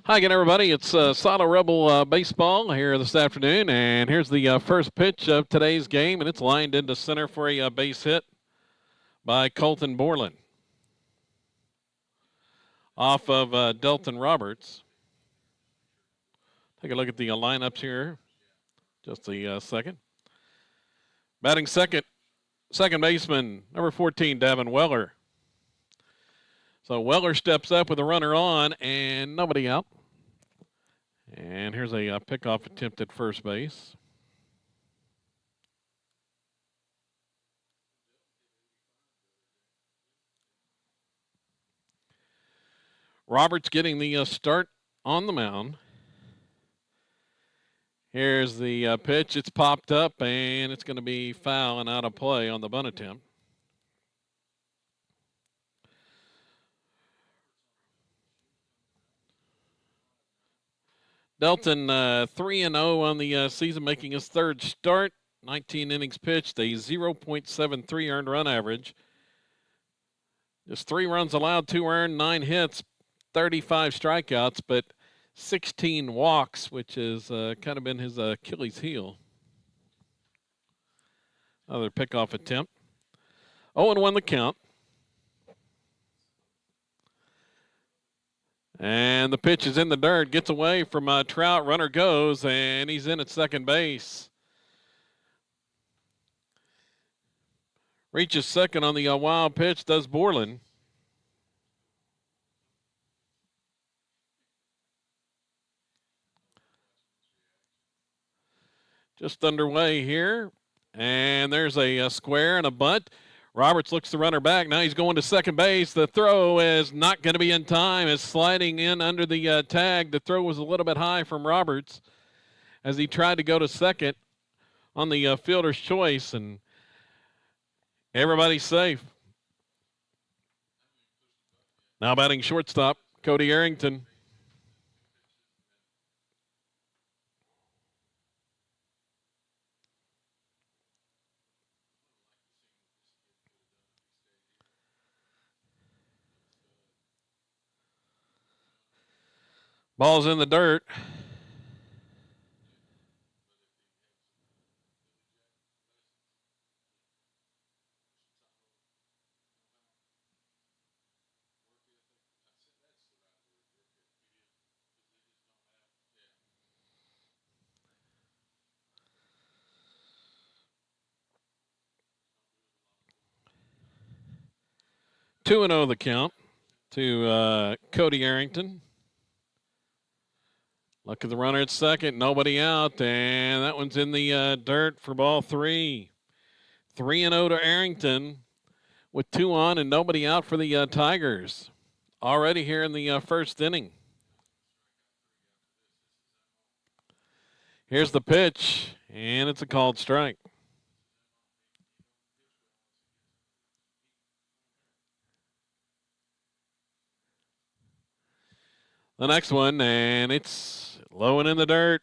Hi again, everybody. It's Silo Rebel baseball here this afternoon, and here's the first pitch of today's game, and it's lined into center for a base hit by Colton Borland off of Delton Roberts. Take a look at the lineups here. Just a second. Batting second baseman, number 14, Davin Weller. So Weller steps up with a runner on and nobody out. And here's a pickoff attempt at first base. Roberts getting the start on the mound. Here's the pitch. It's popped up, and it's going to be foul and out of play on the bunt attempt. Delton 3-0 on the season, making his third start. 19 innings pitched, a 0.73 earned run average. Just 3 runs allowed, 2 earned, 9 hits, 35 strikeouts, but 16 walks, which has kind of been his Achilles heel. Another pickoff attempt. 0-1 the count. And the pitch is in the dirt, gets away from Trout, runner goes, and he's in at second base. Reaches second on the wild pitch, does Borland. Just underway here, and there's a square and a bunt. Roberts looks the runner back. Now he's going to second base. The throw is not going to be in time. It's sliding in under the tag. The throw was a little bit high from Roberts as he tried to go to second on the fielder's choice, and everybody's safe. Now batting shortstop, Cody Arrington. Ball's in the dirt. Two and 0 the count to Cody Arrington. Look at the runner at second, nobody out, and that one's in the dirt for ball 3. 3-0 to Arrington with 2 on and nobody out for the Tigers. Already here in the first inning. Here's the pitch, and it's a called strike. The next one, and it's low and in the dirt.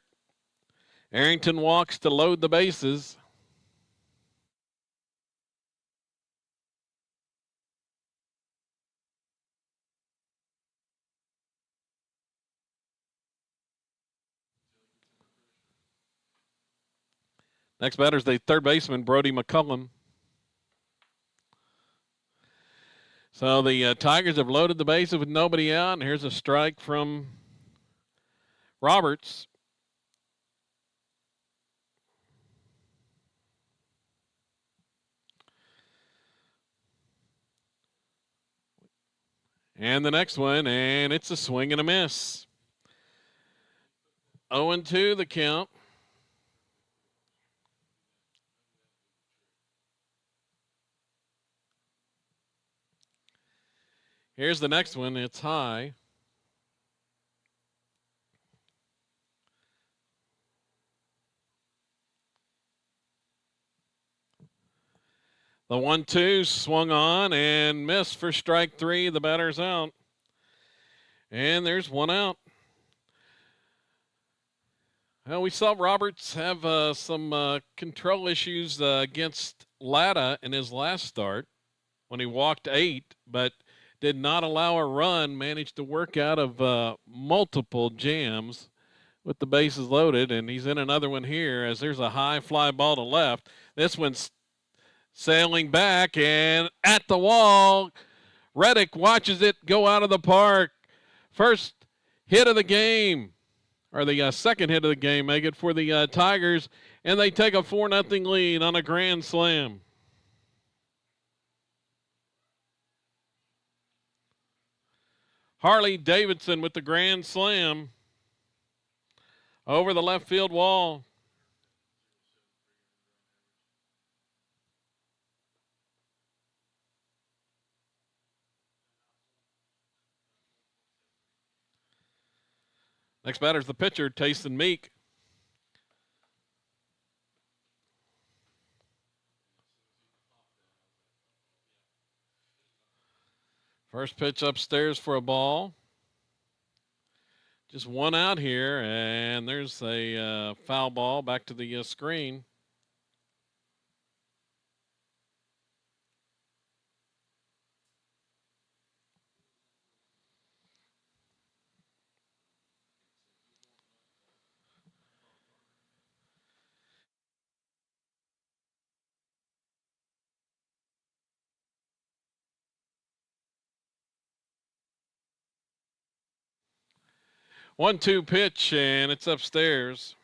Arrington walks to load the bases. Next batter's the third baseman, Brody McCullum. So the Tigers have loaded the bases with nobody out, and here's a strike from Roberts. And the next one, and it's a swing and a miss. 0-2 the count. Here's the next one. It's high. The 1-2 swung on and missed for strike 3. The batter's out. And there's one out. Well, we saw Roberts have some control issues against Latta in his last start when he walked 8, but did not allow a run, managed to work out of multiple jams with the bases loaded, and he's in another one here as there's a high fly ball to left. This one's sailing back and at the wall. Reddick watches it go out of the park. First hit of the game, or the second hit of the game, make it for the Tigers, and they take a 4-0 lead on a grand slam. Harley Davidson with the grand slam over the left field wall. Next batter's the pitcher, Tayson Meek. First pitch upstairs for a ball. Just one out here, and there's a foul ball back to the screen. One-two pitch, and it's upstairs.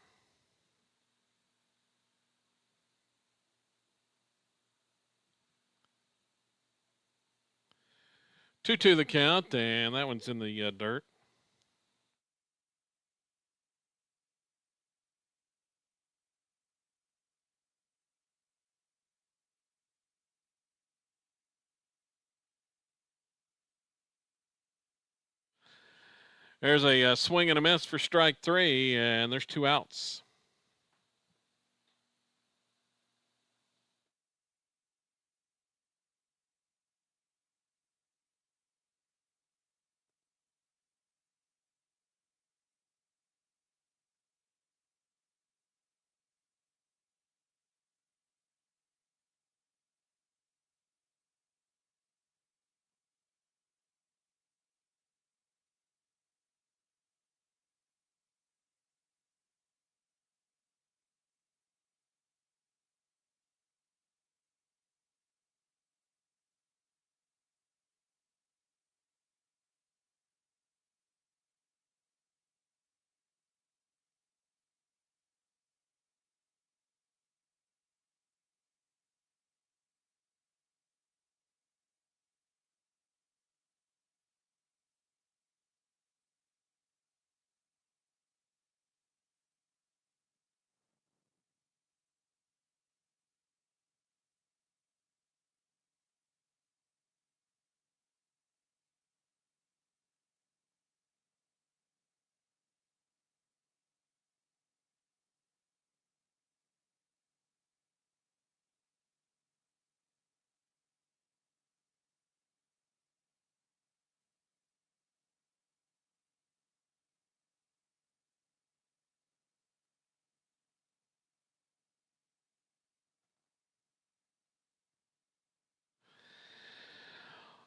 Two the count, and that one's in the dirt. There's a swing and a miss for strike three, and there's two outs.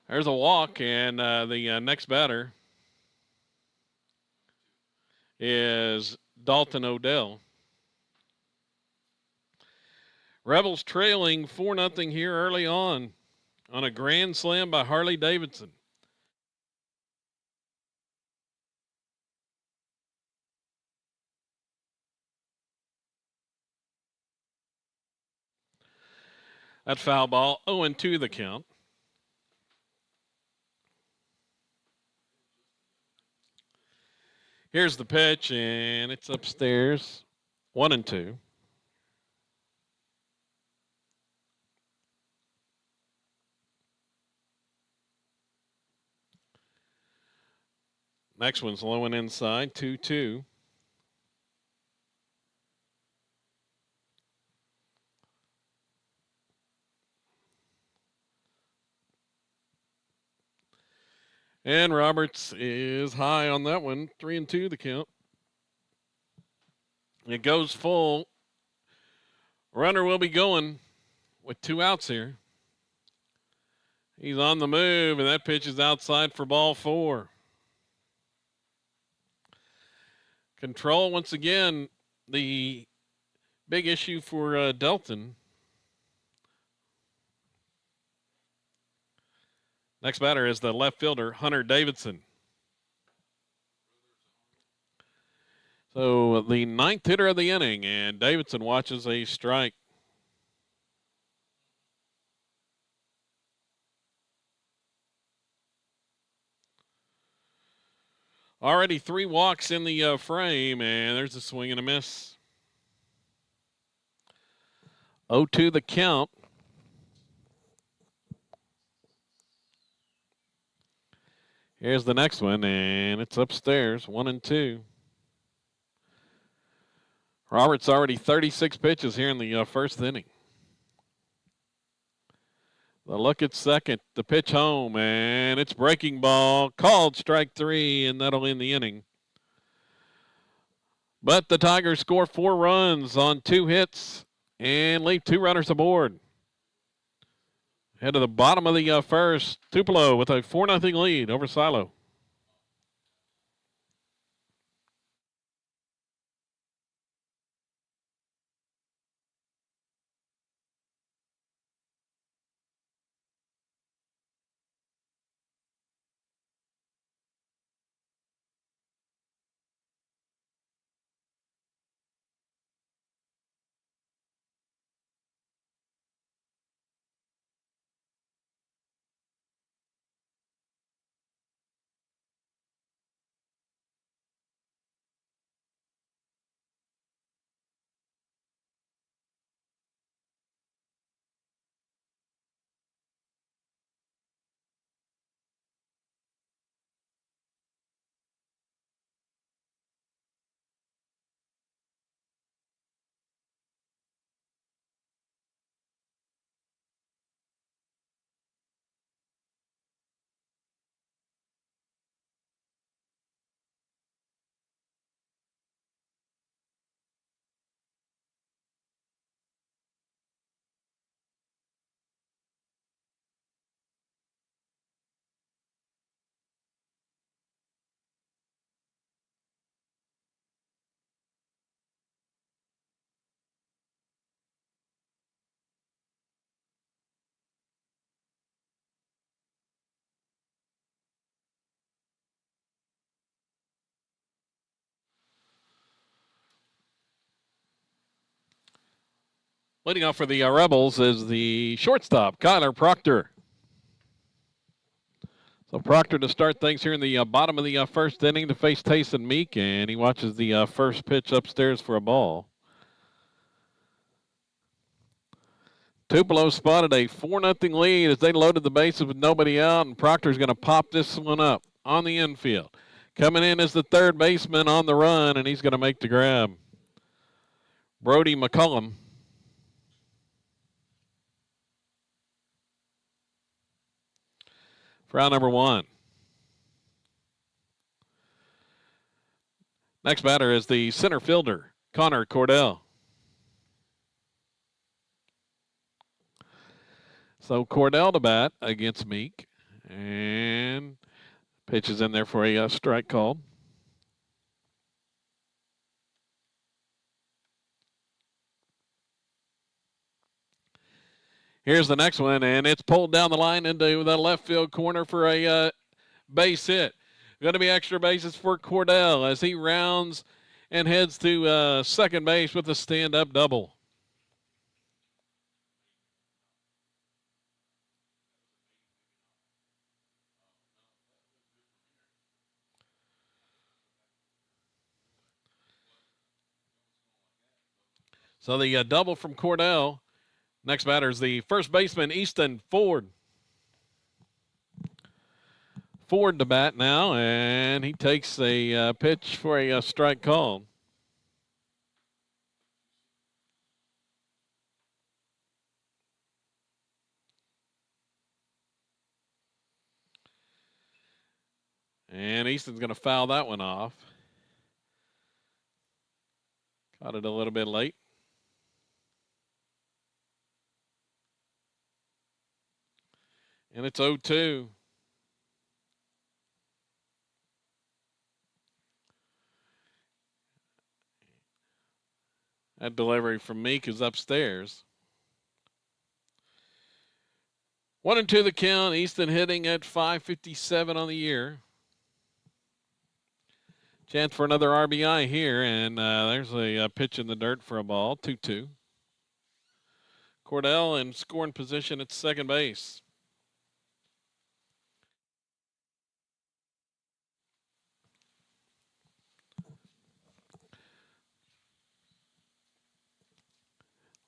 There's a walk, and the next batter is Dalton Odell. Rebels trailing 4-0 here early on a grand slam by Harley Davidson. That foul ball, 0-2 the count. Here's the pitch, and it's upstairs, 1-2. Next one's low and inside, 2-2. And Roberts is high on that one, 3-2 the count. It goes full. Runner will be going with two outs here. He's on the move, and that pitch is outside for ball 4. Control, once again, the big issue for Delton. Next batter is the left fielder, Hunter Davidson. So the 9th hitter of the inning, and Davidson watches a strike. Already 3 walks in the frame, and there's a swing and a miss. 0-2 the count. Here's the next one, and it's upstairs, 1-2. Roberts already 36 pitches here in the first inning. The look at second, the pitch home, and it's breaking ball, called strike 3, and that'll end the inning. But the Tigers score 4 runs on 2 hits and leave 2 runners aboard. Head to the bottom of the first, Tupelo with a 4-0 lead over Silo. Leading off for the Rebels is the shortstop, Kyler Proctor. So Proctor to start things here in the bottom of the first inning to face Tayson Meek, and he watches the first pitch upstairs for a ball. Tupelo spotted a 4-0 lead as they loaded the bases with nobody out, and Proctor's going to pop this one up on the infield. Coming in is the third baseman on the run, and he's going to make the grab. Brody McCullum. For out number 1. Next batter is the center fielder, Connor Cordell. So Cordell to bat against Meek, and pitches in there for a strike called. Here's the next one, and it's pulled down the line into the left field corner for a base hit. Going to be extra bases for Cordell as he rounds and heads to second base with a stand-up double. So the double from Cordell. Next batter is the first baseman, Easton Ford. Ford to bat now, and he takes a pitch for a strike called. And Easton's going to foul that one off. Caught it a little bit late. And it's 0-2. That delivery from Meek is upstairs. 1-2 the count. Easton hitting at .557 on the year. Chance for another RBI here, and there's a pitch in the dirt for a ball. 2-2. Cordell in scoring position at second base.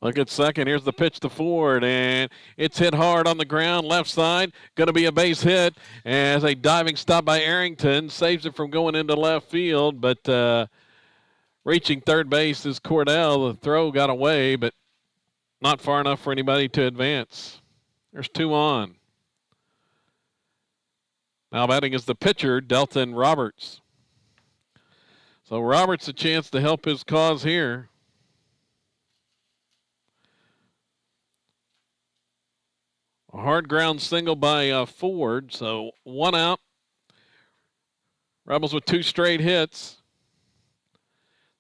Look at second. Here's the pitch to Ford, and it's hit hard on the ground, left side. Going to be a base hit as a diving stop by Arrington saves it from going into left field. But reaching third base is Cordell. The throw got away, but not far enough for anybody to advance. There's 2 on. Now batting is the pitcher, Delton Roberts. So Roberts a chance to help his cause here. A hard ground single by Ford, so 1 out. Rebels with 2 straight hits.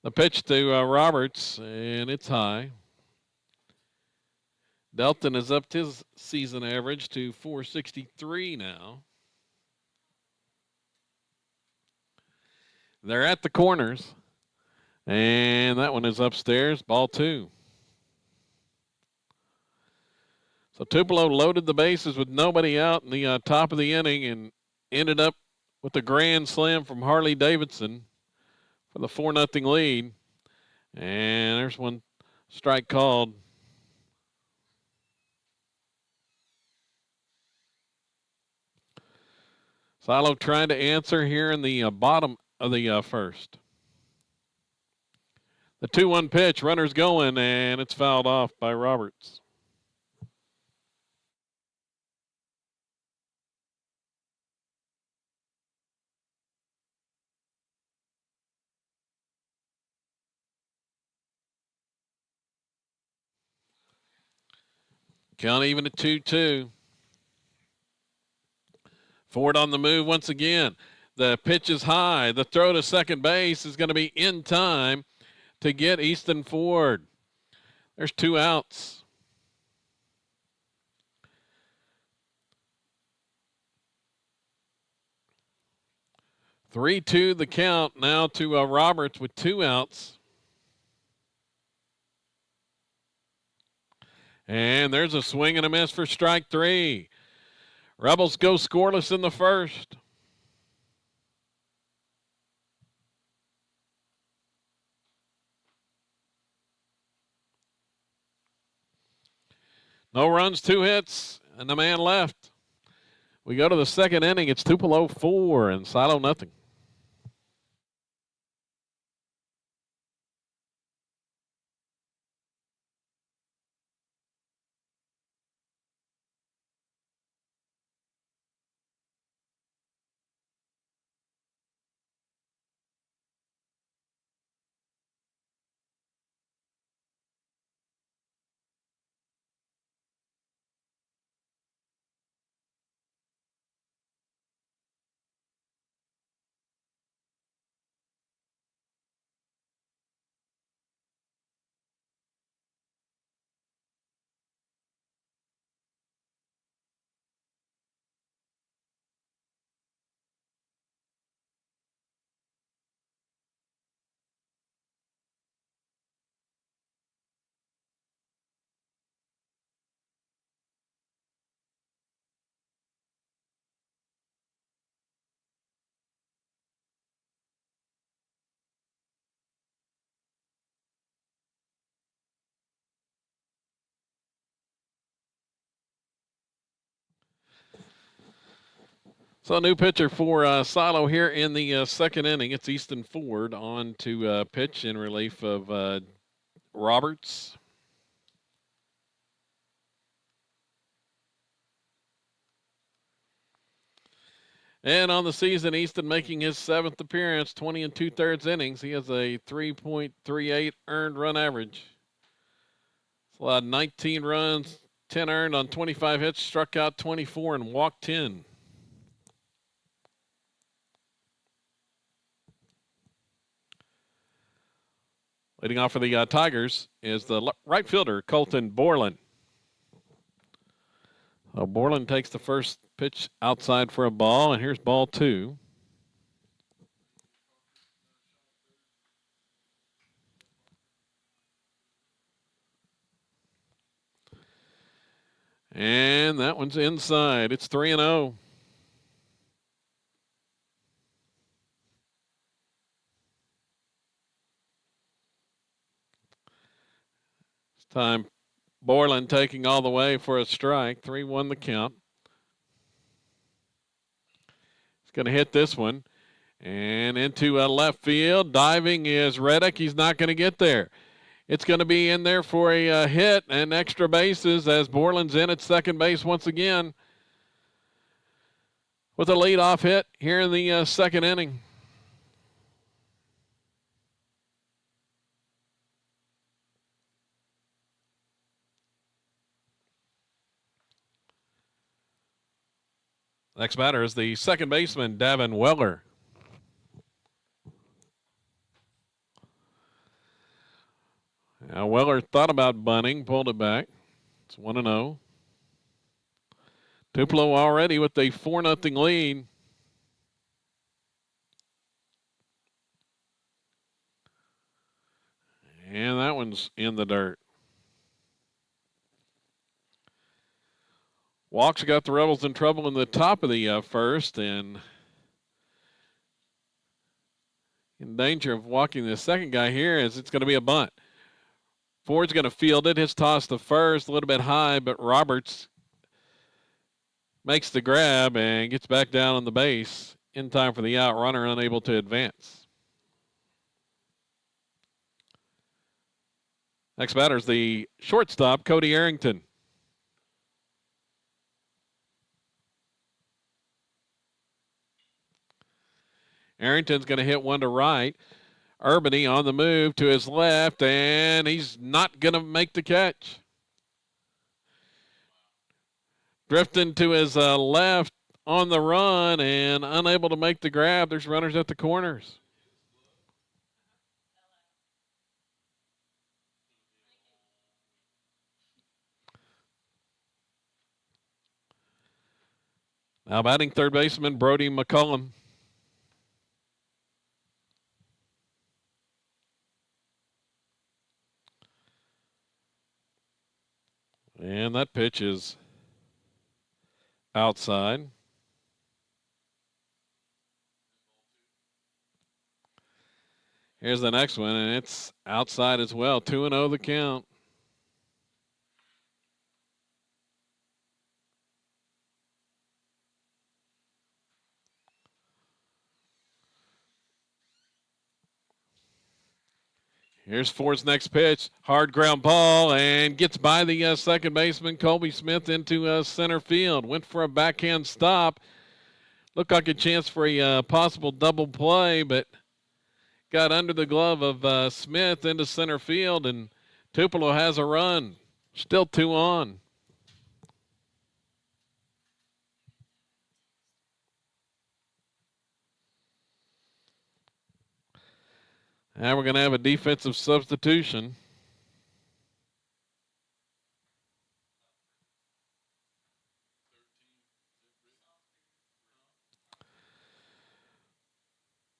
The pitch to Roberts, and it's high. Delton has upped his season average to .463 now. They're at the corners, and that one is upstairs, ball 2. So Tupelo loaded the bases with nobody out in the top of the inning and ended up with a grand slam from Harley Davidson for the 4-0 lead. And there's one strike called. Silo trying to answer here in the bottom of the first. The 2-1 pitch, runner's going, and it's fouled off by Roberts. Count even at 2-2. Ford on the move once again. The pitch is high. The throw to second base is going to be in time to get Easton Ford. There's 2 outs. Three-two the count now to Roberts with 2 outs. And there's a swing and a miss for strike 3. Rebels go scoreless in the first. No runs, 2 hits, and the man left. We go to the second inning. It's Tupelo 4 and Silo nothing. So a new pitcher for Silo here in the second inning. It's Easton Ford on to pitch in relief of Roberts. And on the season, Easton making his 7th appearance, 20 2/3 innings. He has a 3.38 earned run average. It's allowed 19 runs, 10 earned on 25 hits, struck out 24 and walked 10. Leading off for the Tigers is the right fielder, Colton Borland. So Borland takes the first pitch outside for a ball, and here's ball 2. And that one's inside. It's 3-0. This time, Borland taking all the way for a strike. 3-1 the count. He's going to hit this one. And into left field. Diving is Reddick. He's not going to get there. It's going to be in there for a hit and extra bases as Borland's in at second base once again with a leadoff hit here in the second inning. Next batter is the second baseman, Davin Weller. Now Weller thought about bunting, pulled it back. It's 1-0. Tupelo already with a 4-0 lead. And that one's in the dirt. Walks got the Rebels in trouble in the top of the first and in danger of walking the second guy here as it's going to be a bunt. Ford's going to field it. His toss to first, a little bit high, but Roberts makes the grab and gets back down on the base in time for the out. Runner unable to advance. Next batter is the shortstop, Cody Arrington. Arrington's going to hit one to right. Urbany on the move to his left, and he's not going to make the catch. Drifting to his left on the run and unable to make the grab. There's runners at the corners. Now batting third baseman Brody McCullum. And that pitch is outside. Here's the next one, and it's outside as well. 2-0 the count. Here's Ford's next pitch. Hard ground ball and gets by the second baseman, Colby Smith, into center field. Went for a backhand stop. Looked like a chance for a possible double play, but got under the glove of Smith into center field, and Tupelo has a run. Still 2 on. Now we're going to have a defensive substitution.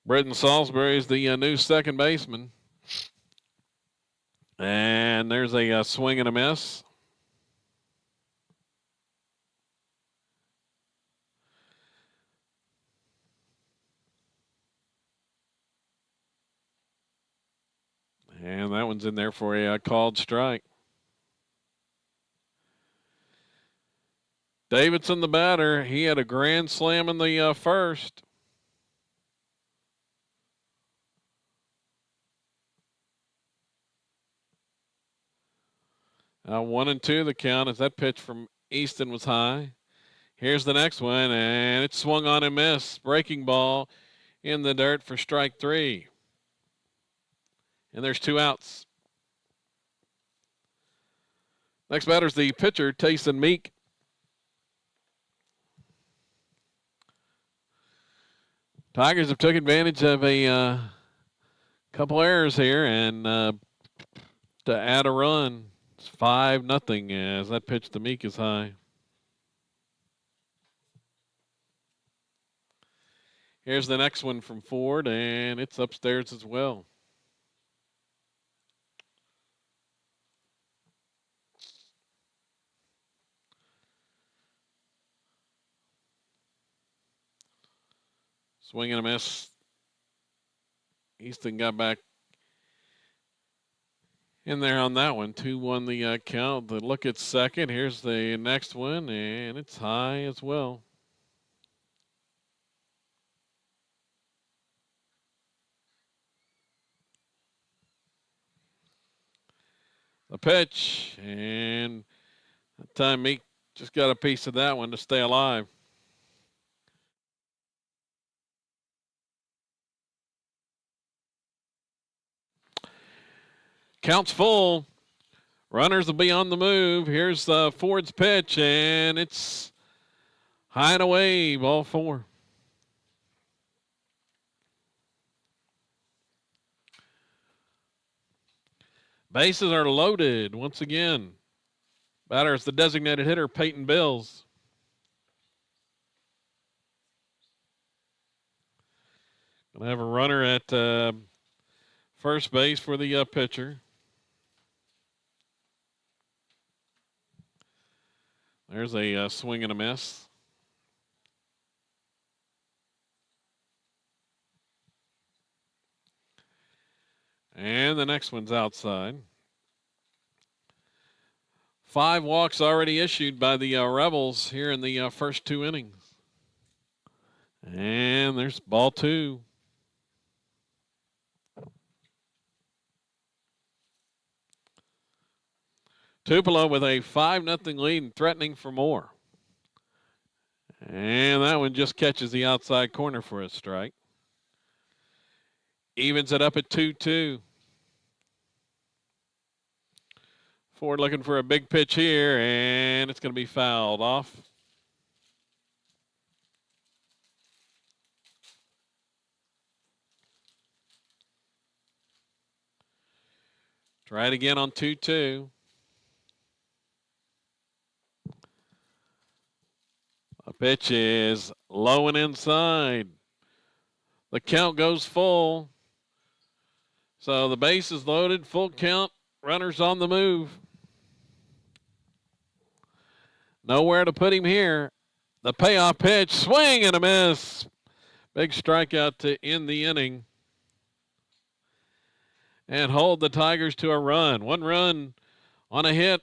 Britton Salisbury is the new second baseman. And there's a swing and a miss. And that one's in there for a called strike. Davidson, the batter, he had a grand slam in the first. Now 1-2 the count as that pitch from Easton was high. Here's the next one, and it swung on and missed. Breaking ball in the dirt for strike 3. And there's 2 outs. Next batter's the pitcher, Tayson Meek. Tigers have took advantage of a couple errors here, and to add a run, it's 5-0 as that pitch to Meek is high. Here's the next one from Ford, and it's upstairs as well. Swing and a miss. Easton got back in there on that one. 2-1 the count. The look at second. Here's the next one, and it's high as well. The pitch, and that time Meek just got a piece of that one to stay alive. Count's full. Runners will be on the move. Here's Ford's pitch, and it's high and away, ball 4. Bases are loaded once again. Batter is the designated hitter, Peyton Bills. Gonna have a runner at first base for the pitcher. There's a swing and a miss. And the next one's outside. 5 walks already issued by the Rebels here in the first 2 innings. And there's ball 2. Tupelo with a 5-0 lead and threatening for more. And that one just catches the outside corner for a strike. Evens it up at 2-2. Ford looking for a big pitch here, and it's going to be fouled off. Try it again on 2-2. The pitch is low and inside. The count goes full. So the base is loaded, full count, runners on the move. Nowhere to put him here. The payoff pitch, swing and a miss. Big strikeout to end the inning. And hold the Tigers to a run. 1 run on a hit.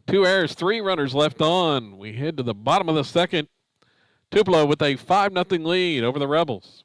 2 errors, 3 runners left on. We head to the bottom of the second. Tupelo with a 5-0 lead over the Rebels.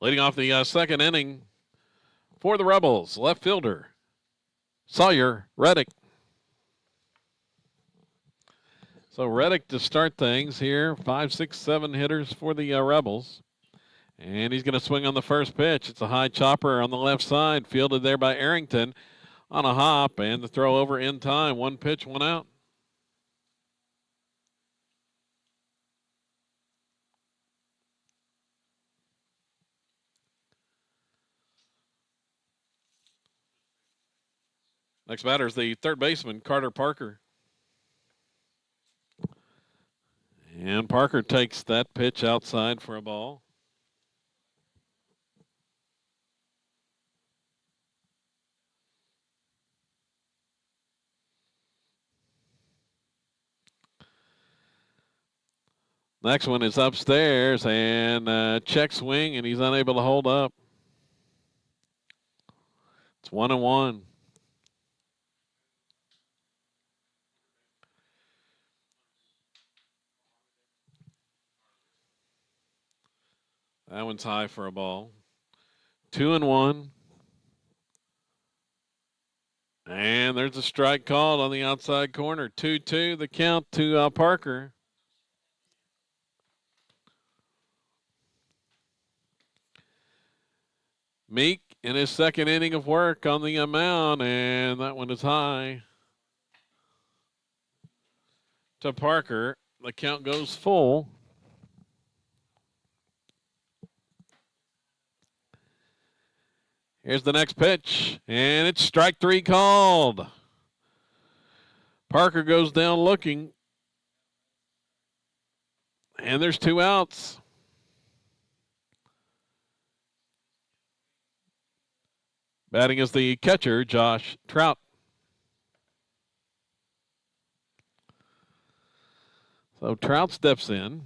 Leading off the second inning for the Rebels, left fielder, Sawyer Reddick. So Reddick to start things here, 5, 6, 7 hitters for the Rebels. And he's going to swing on the first pitch. It's a high chopper on the left side, fielded there by Arrington on a hop, and the throw over in time. 1 pitch, 1 out. Next batter is the third baseman, Carter Parker. And Parker takes that pitch outside for a ball. Next one is upstairs and check swing, and he's unable to hold up. It's 1-1. That one's high for a ball. 2-1. And there's a strike called on the outside corner. 2-2, the count to Parker. Meek in his second inning of work on the mound, and that one is high to Parker. The count goes full. Here's the next pitch, and it's strike three called. Parker goes down looking, and there's 2 outs. Batting is the catcher, Josh Trout. So Trout steps in,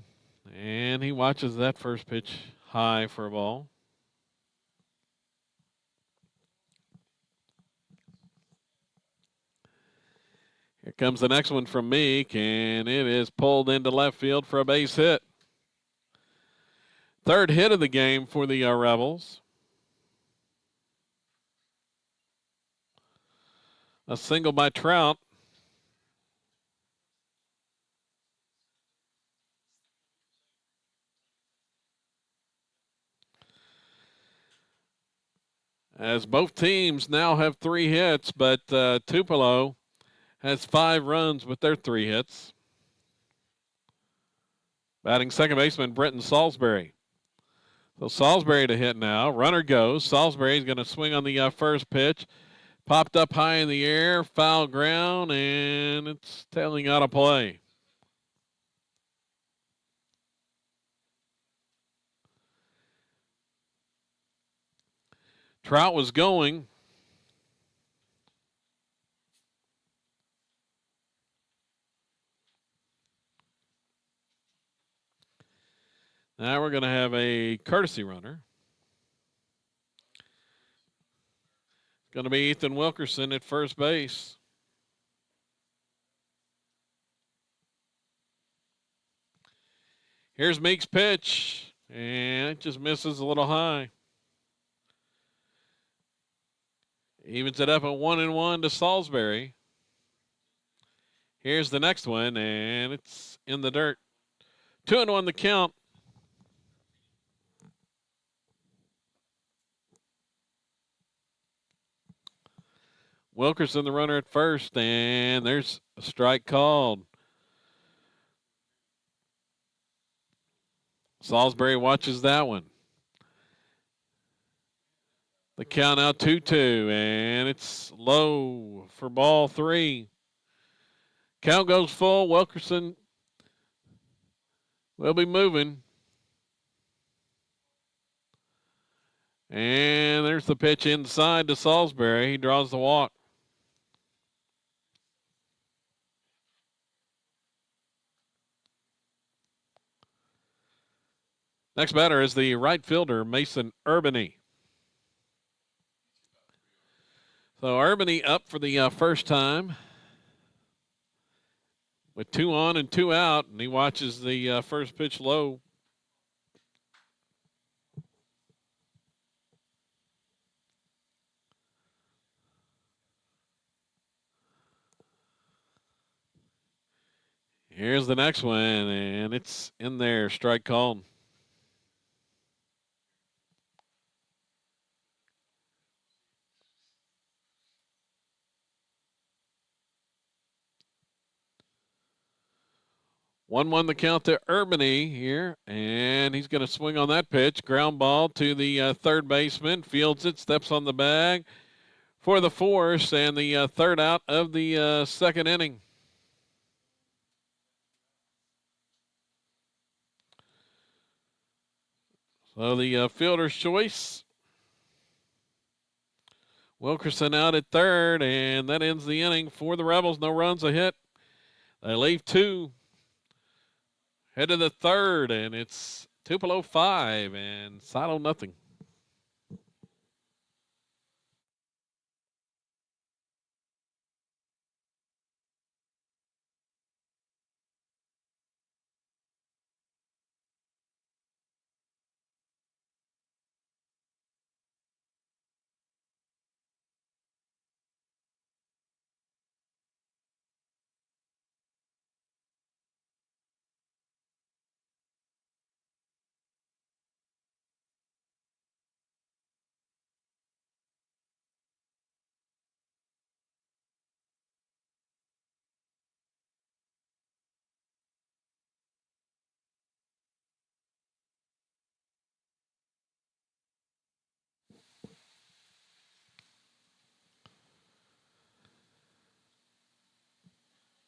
and he watches that first pitch high for a ball. Here comes the next one from Meek, and it is pulled into left field for a base hit. Third hit of the game for the Rebels. A single by Trout. As both teams now have 3 hits, but Tupelo has 5 runs with their 3 hits. Batting second baseman, Brenton Salisbury. So Salisbury to hit now. Runner goes. Salisbury is going to swing on the first pitch. Popped up high in the air, foul ground, and it's tailing out of play. Trout was going. Now we're going to have a courtesy runner. Going to be Ethan Wilkerson at first base. Here's Meek's pitch, and it just misses a little high. Evens it up at 1-1 to Salisbury. Here's the next one, and it's in the dirt. 2-1 the count. Wilkerson, the runner at first, and there's a strike called. Salisbury watches that one. The count out 2-2, and it's low for ball 3. Count goes full. Wilkerson will be moving. And there's the pitch inside to Salisbury. He draws the walk. Next batter is the right fielder, Mason Urbany. So Urbany up for the first time with 2 on and 2 out, and he watches the first pitch low. Here's the next one, and it's in there, strike called. One the count to Urbany here, and he's going to swing on that pitch. Ground ball to the third baseman, fields it, steps on the bag for the force and the third out of the second inning. So the fielder's choice. Wilkerson out at third, and that ends the inning for the Rebels. No runs, a hit. They leave two. Head to the third, and it's Tupelo 5 and Silo nothing.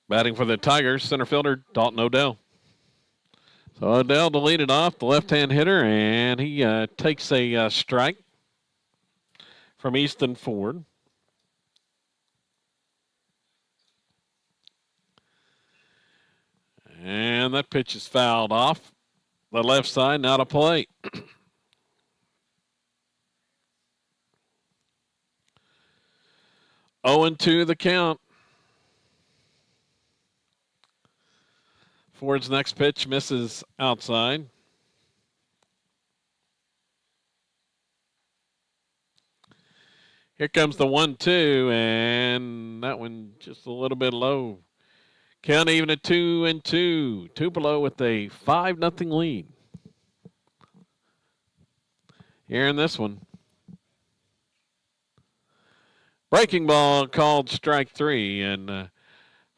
Batting for the Tigers, center fielder Dalton Odell. So Odell to lead it off, the left-hand hitter, and he takes a strike from Easton Ford. And that pitch is fouled off the left side, now to play. 0-2 the count. Ford's next pitch misses outside. Here comes the 1-2, and that one just a little bit low. Count even at 2-2. Tupelo with a 5-0 lead. Here in this one. Breaking ball called strike 3, and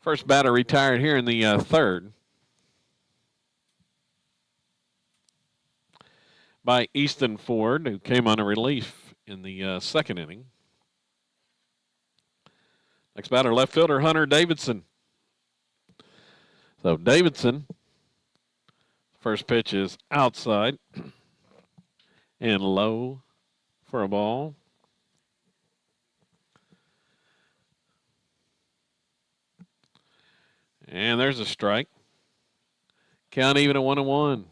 first batter retired here in the third by Easton Ford, who came on a relief in the second inning. Next batter, left fielder Hunter Davidson. So Davidson, first pitch is outside and low for a ball. And there's a strike. Count even at 1-1.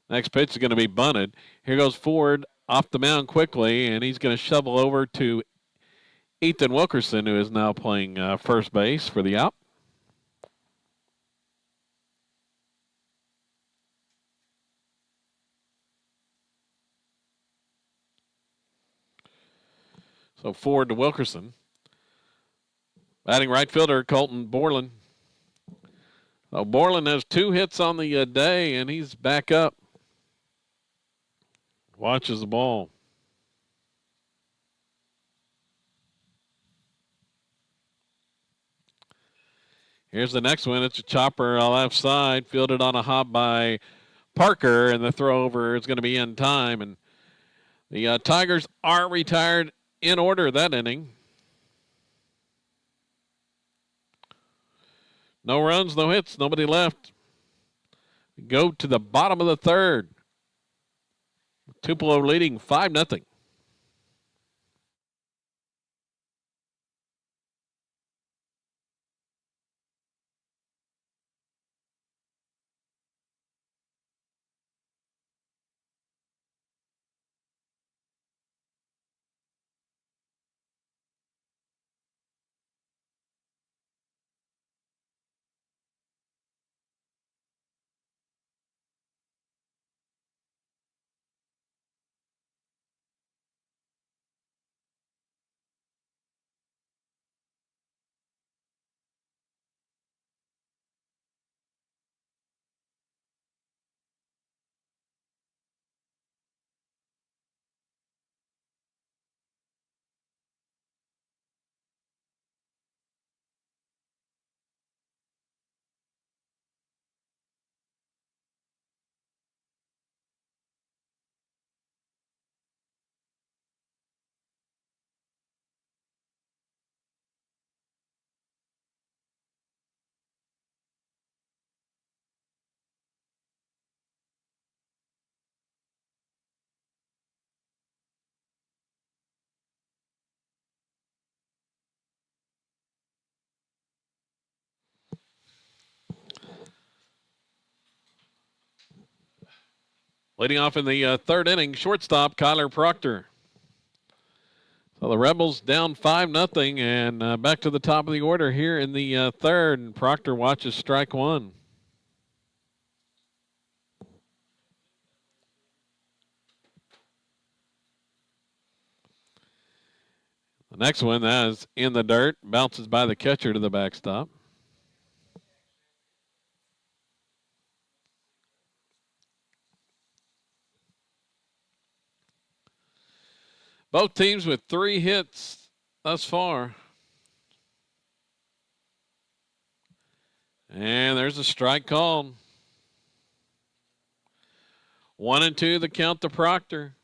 Next pitch is going to be bunted. Here goes Ford off the mound quickly, and he's going to shovel over to Ethan Wilkerson, who is now playing first base for the out. So Ford to Wilkerson. Batting right fielder Colton Borland. So Borland has 2 hits on the day, and he's back up. Watches the ball. Here's the next one. It's a chopper left side, fielded on a hop by Parker, and the throw over is going to be in time. And the Tigers are retired in order that inning. No runs, no hits, nobody left. We go to the bottom of the third. Tupelo leading 5-0. Leading off in the third inning, shortstop Kyler Proctor. So the Rebels down 5-0 and back to the top of the order here in the third. And Proctor watches strike one. The next one, that is in the dirt, bounces by the catcher to the backstop. Both teams with 3 hits thus far. And there's a strike called. 1-2 the count to Proctor.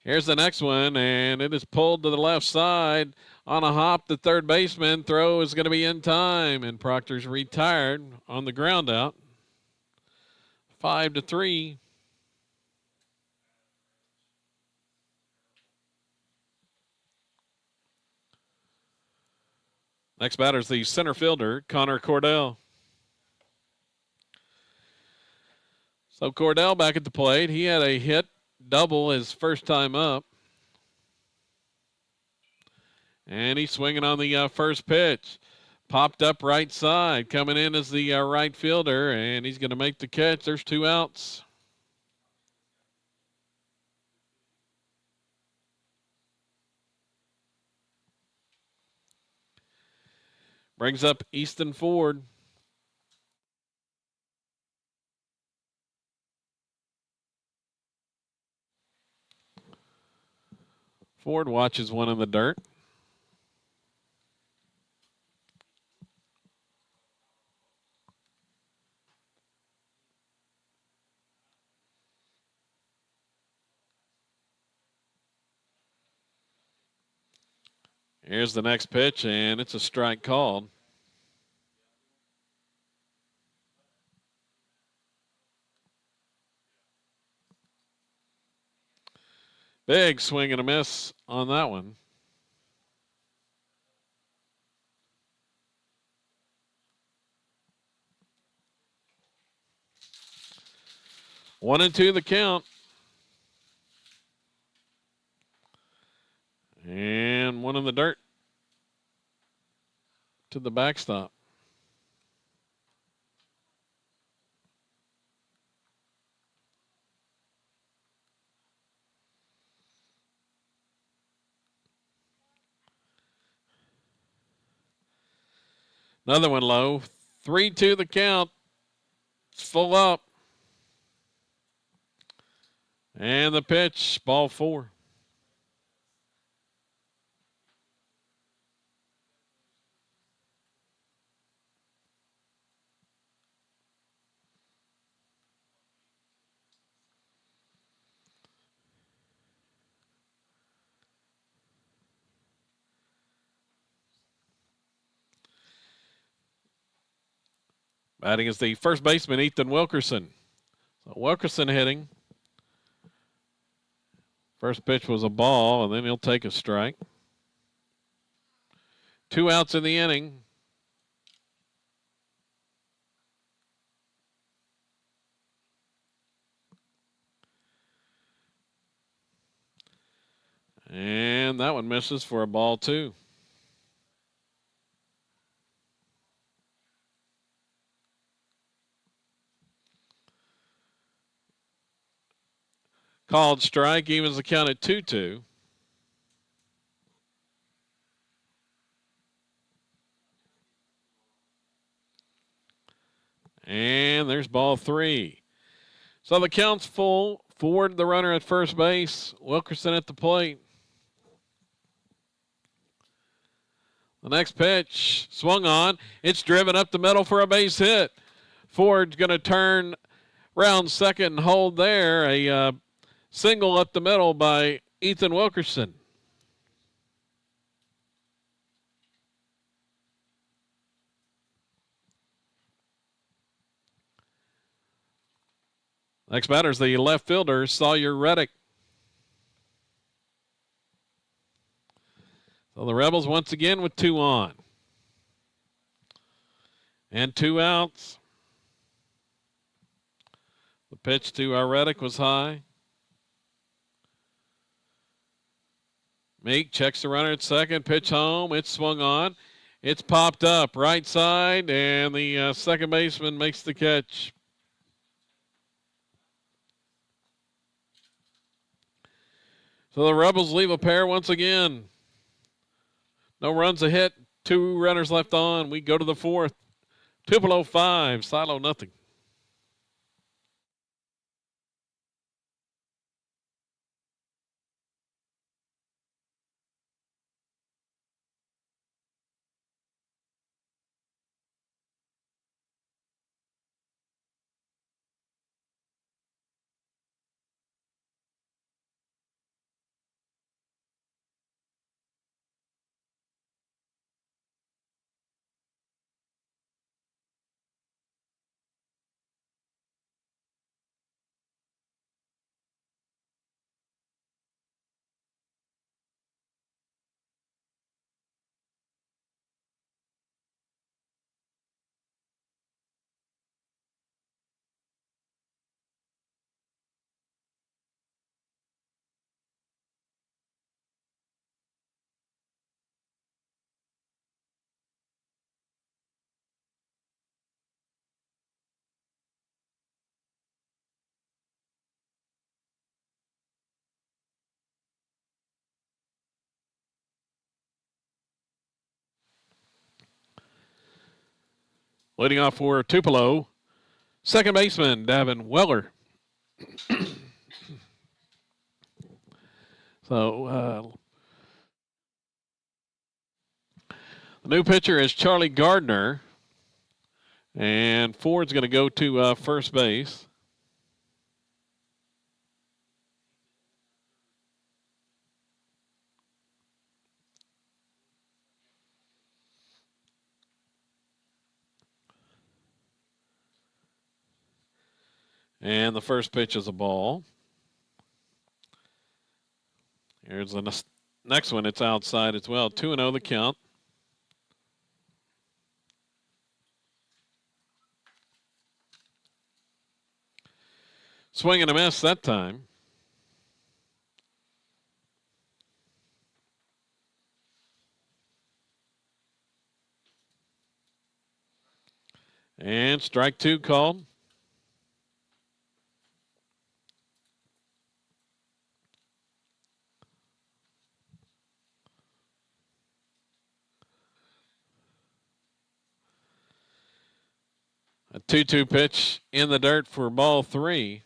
Here's the next one, and it is pulled to the left side. On a hop, the third baseman throw is going to be in time, and Proctor's retired on the ground out. 5-3. Next batter is the center fielder, Connor Cordell. So Cordell back at the plate. He had a hit double his first time up. And he's swinging on the first pitch. Popped up right side. Coming in as the right fielder, and he's going to make the catch. There's 2 outs. Brings up Easton Ford. Ford watches one in the dirt. Here's the next pitch, and it's a strike called. Big swing and a miss on that one. One and two the count. And one in the dirt to the backstop. Another one low. 3-2 the count. It's full up. And the pitch, ball 4. Batting is the first baseman, Ethan Wilkerson. So Wilkerson hitting. First pitch was a ball, and then he'll take a strike. 2 outs in the inning. And that one misses for a ball 2. Called strike, evens the count at 2-2. And there's ball 3. So the count's full. Ford, the runner at first base. Wilkerson at the plate. The next pitch, swung on. It's driven up the middle for a base hit. Ford's going to turn round second and hold there. A single up the middle by Ethan Wilkerson. Next batter is the left fielder, Sawyer Reddick. So the Rebels once again with 2 on. And 2 outs. The pitch to Reddick was high. Meek checks the runner at second. Pitch home. It's swung on. It's popped up right side, and the second baseman makes the catch. So the Rebels leave a pair once again. No runs a hit. 2 runners left on. We go to the 4th. Tupelo 5, Silo nothing. Leading off for Tupelo, second baseman Davin Weller. So the new pitcher is Charlie Gardner, and Ford's going to go to first base. And the first pitch is a ball. Here's the next one. It's outside as well. 2-0 the count. Swing and a miss that time. And strike 2 called. A 2-2 pitch in the dirt for ball 3.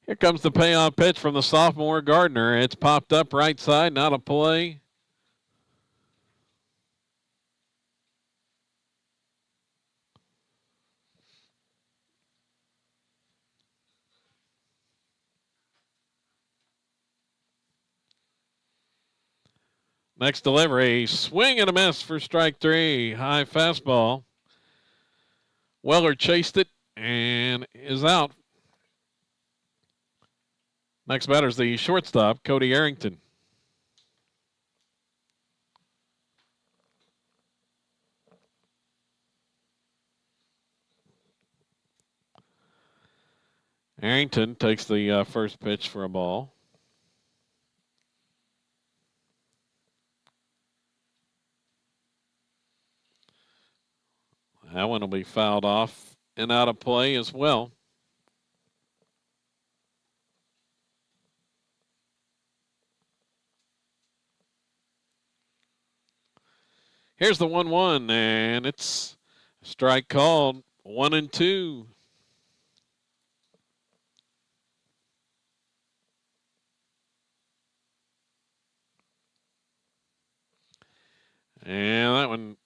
Here comes the payoff pitch from the sophomore Gardner. It's popped up right side, not a play. Next delivery, swing and a miss for strike 3. High fastball. Weller chased it and is out. Next batter is the shortstop, Cody Arrington. Arrington takes the first pitch for a ball. That one will be fouled off and out of play as well. Here's the 1-1, and it's a strike called. 1-2. And that one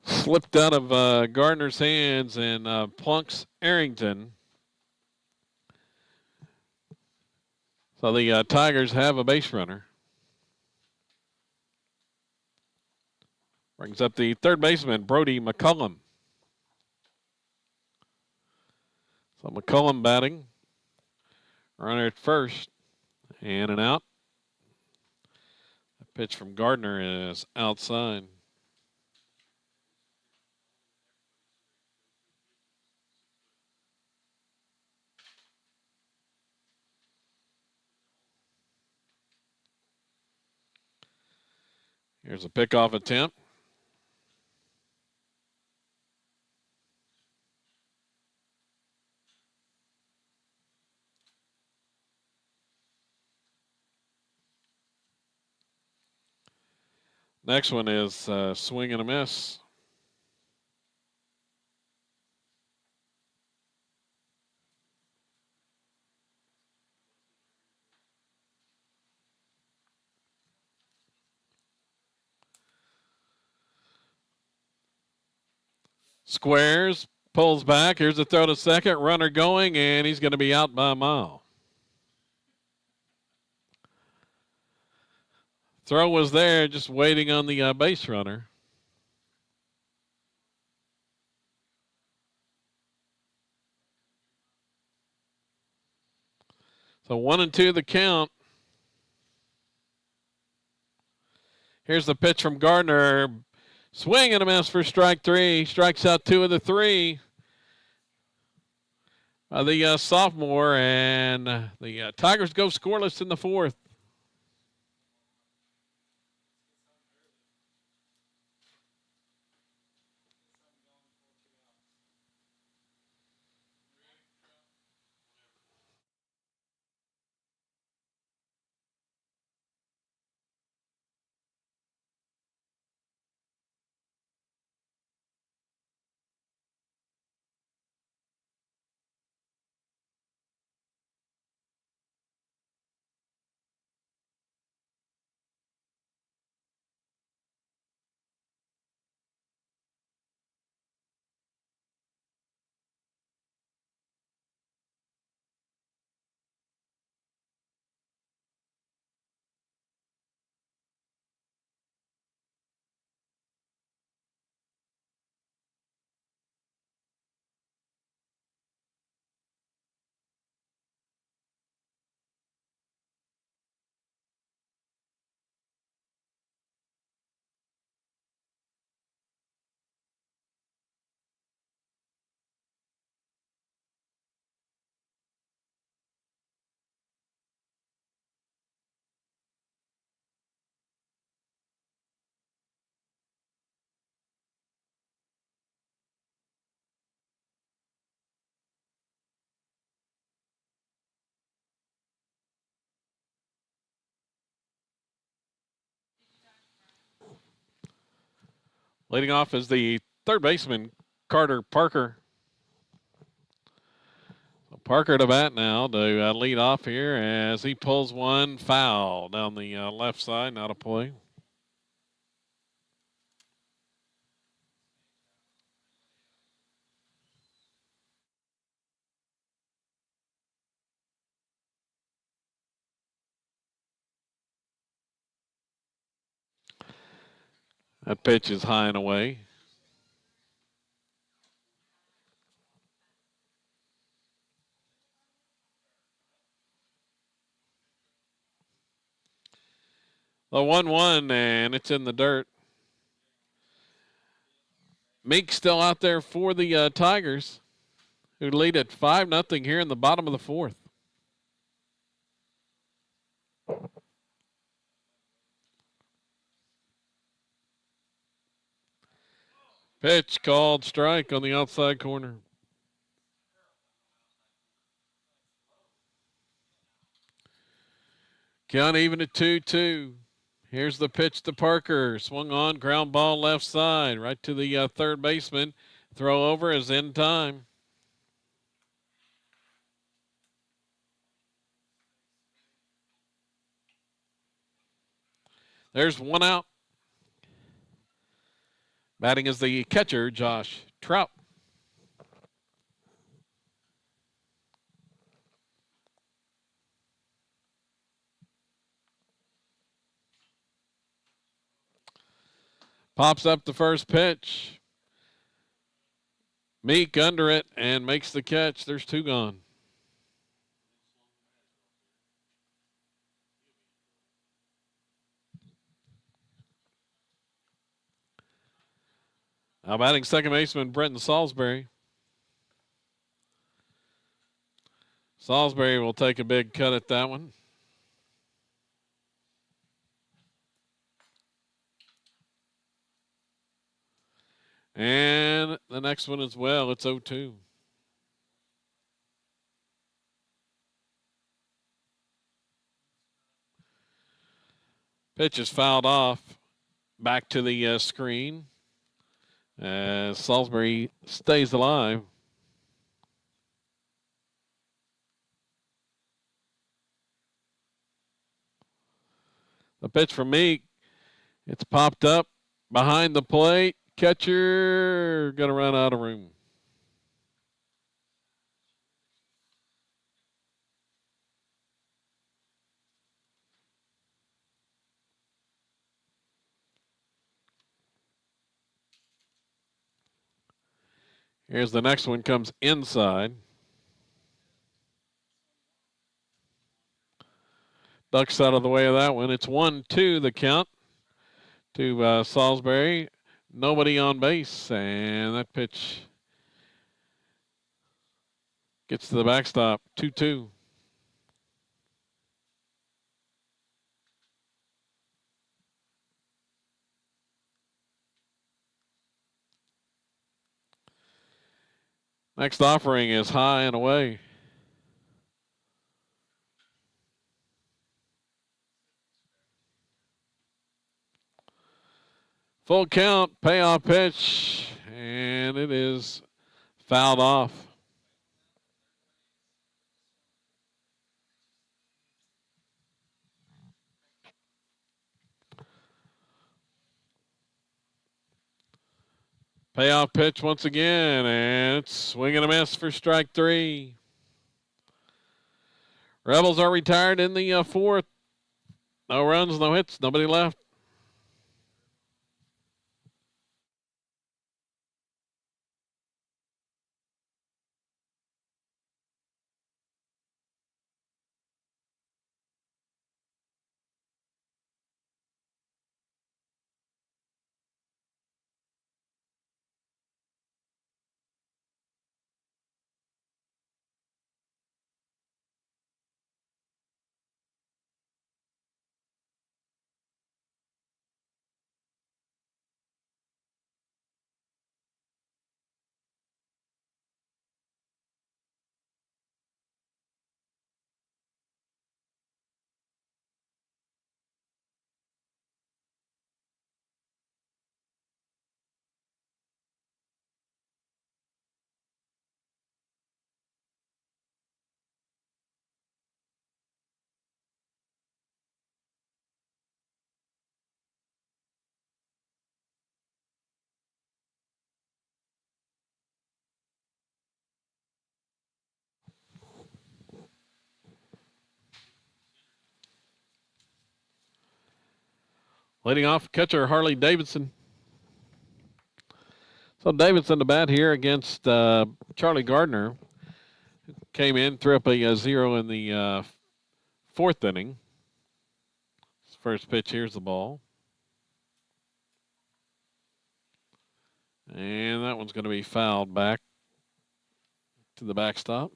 slipped out of Gardner's hands and plunks Arrington. So the Tigers have a base runner. Brings up the third baseman, Brody McCullum. So McCullum batting. Runner at first. In and out. The pitch from Gardner is outside. Here's a pickoff attempt. Next one is swing and a miss. Squares, pulls back. Here's a throw to second. Runner going, and he's going to be out by a mile. Throw was there, just waiting on the base runner. So 1-2 the count. Here's the pitch from Gardner. Swing and a miss for strike three. Strikes out 2 of the 3. The sophomore, and the Tigers go scoreless in the 4th. Leading off is the third baseman, Carter Parker. So Parker to bat now to lead off here as he pulls one foul down the left side, not a play. That pitch is high and away. The 1-1, and it's in the dirt. Meek still out there for the Tigers, who lead at 5-0 here in the bottom of the 4th. Pitch called strike on the outside corner. Count even at 2-2. Here's the pitch to Parker. Swung on, ground ball left side, right to the third baseman. Throw over is in time. There's one out. Batting is the catcher, Josh Trout. Pops up the first pitch. Meek under it and makes the catch. There's 2 gone. Now batting second baseman Brenton Salisbury. Salisbury will take a big cut at that one. And the next one as well, it's 0-2. Pitch is fouled off. Back to the screen as Salisbury stays alive. The pitch from Meek. It's popped up behind the plate. Catcher going to run out of room. Here's the next one, comes inside. Ducks out of the way of that one. It's 1-2 the count to Salisbury. Nobody on base, and that pitch gets to the backstop. 2-2. Next offering is high and away. Full count, payoff pitch, and it is fouled off. Payoff pitch once again, and it's swing and a miss for strike 3. Rebels are retired in the fourth. No runs, no hits, nobody left. Leading off, catcher Harley Davidson. So Davidson to bat here against Charlie Gardner. Came in, threw up a 0 in the fourth inning. First pitch, here's the ball. And that one's going to be fouled back to the backstop.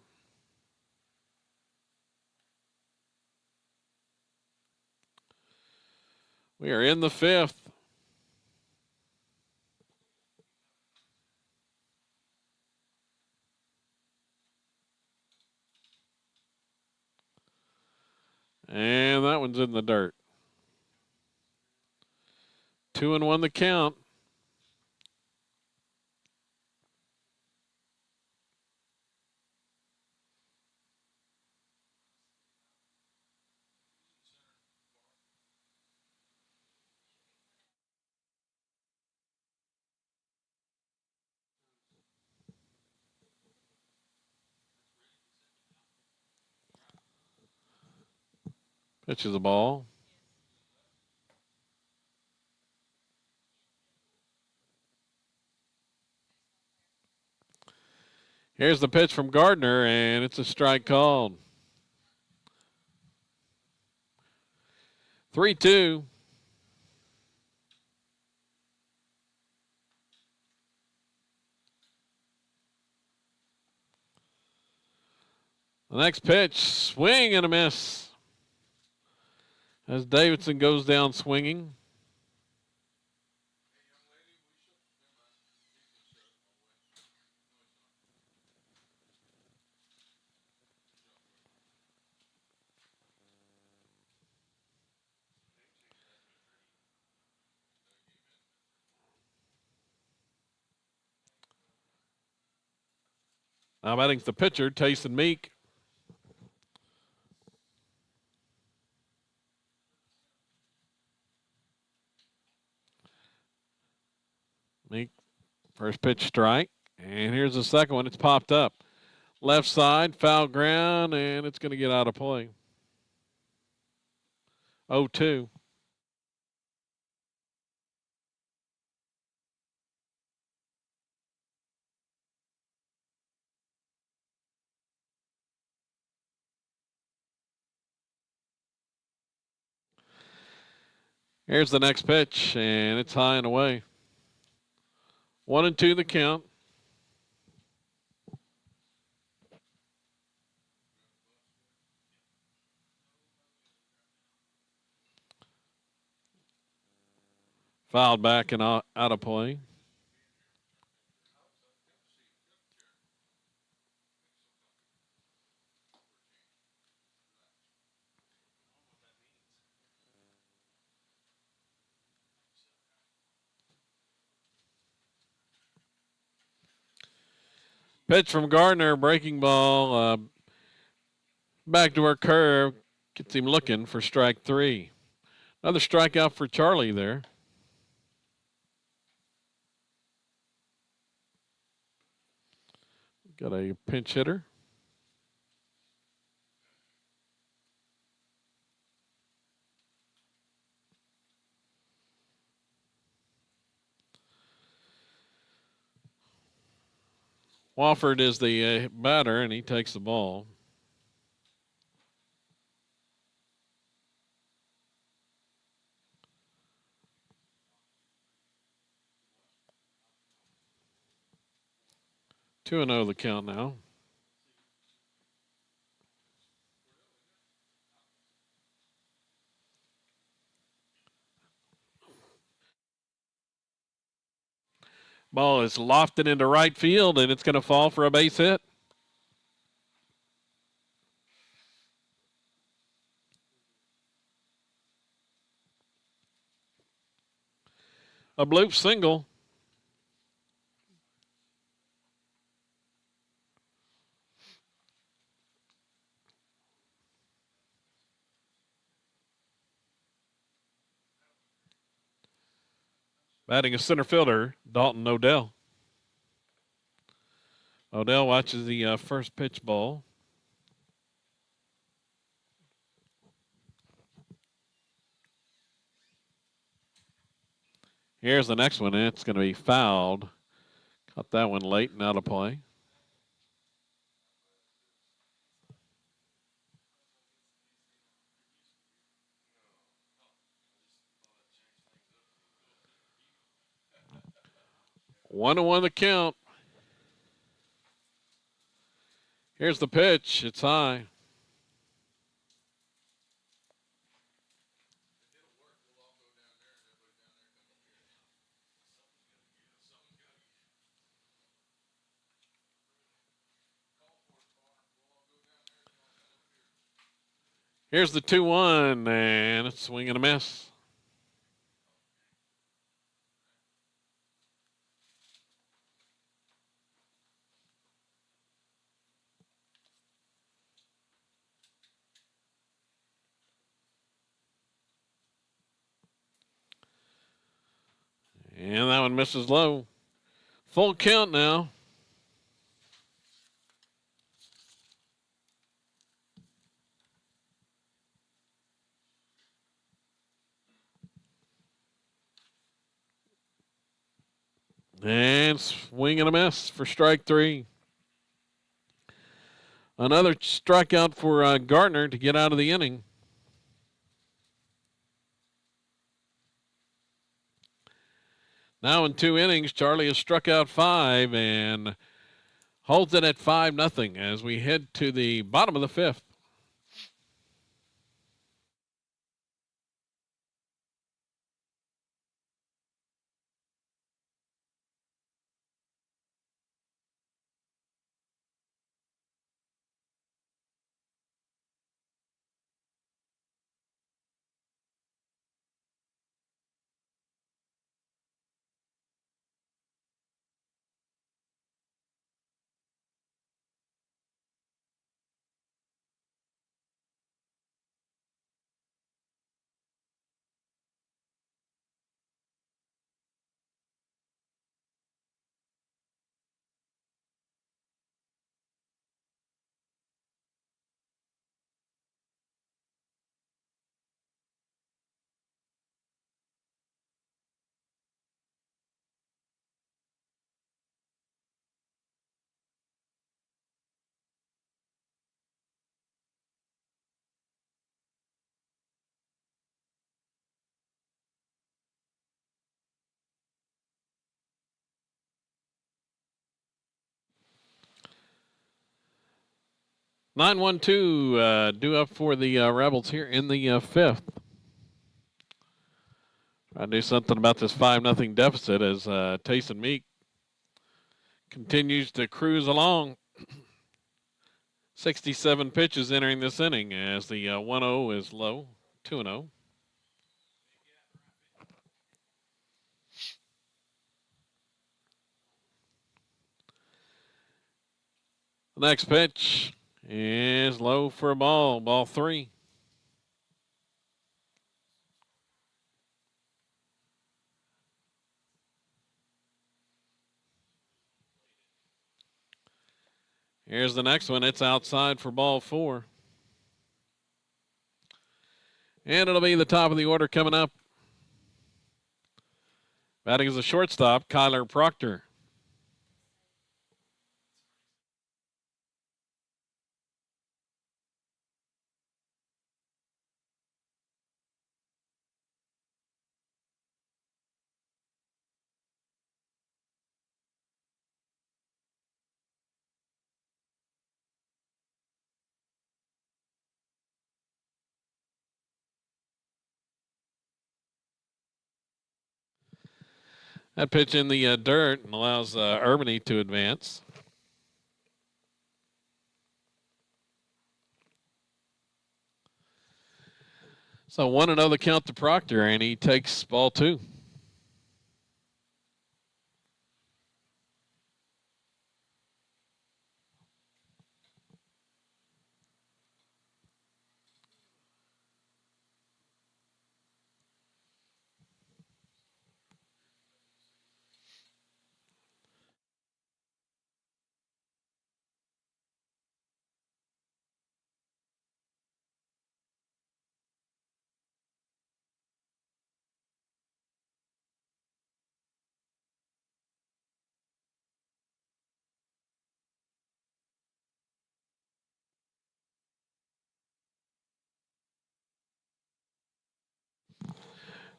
We are in the fifth. And that one's in the dirt. 2-1 the count. Pitches the ball. Here's the pitch from Gardner, and it's a strike called. 3-2. The next pitch, swing and a miss. As Davidson goes down swinging. Now batting's the pitcher, Tayson Meek. Meek, first pitch strike. And here's the second one. It's popped up. Left side, foul ground, and it's going to get out of play. 0-2. Here's the next pitch, and it's high and away. 1-2 the count. Fouled back and out of play. Pitch from Gardner, breaking ball. Backdoor curve. Gets him looking for strike 3. Another strikeout for Charlie there. Got a pinch hitter. Wofford is the batter, and he takes the ball. Two and 0 the count now. Ball is lofted into right field, and it's going to fall for a base hit. A bloop single. Batting a center fielder, Dalton Odell. Odell watches the first pitch ball. Here's the next one. It's going to be fouled. Caught that one late and out of play. One to one the count. Here's the pitch. It's high. Here's the 2-1, and it's swing and a miss. And that one misses low. Full count now. And swing and a miss for strike 3. Another strikeout for Gardner to get out of the inning. Now in 2 innings, Charlie has struck out 5, and Holds it at 5-0 as we head to the bottom of the fifth. Nine one two due up for the Rebels here in the fifth. Trying to do something about this 5-0 deficit as Taysom Meek continues to cruise along. 67 pitches entering this inning as the 1-0 is low, 2-0. The next pitch is low for a ball 3. Here's the next one. It's outside for ball 4. And it'll be the top of the order coming up. Batting as a shortstop, Kyler Proctor. That pitch in the dirt and allows Urbany to advance. So 1-0 the count to Proctor, and he takes ball 2.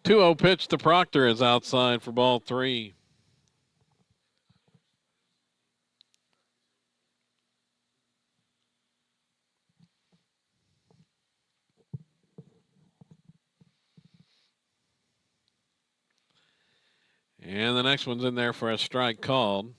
Two-0 pitch to Proctor is outside for ball 3. And the next one's in there for a strike called.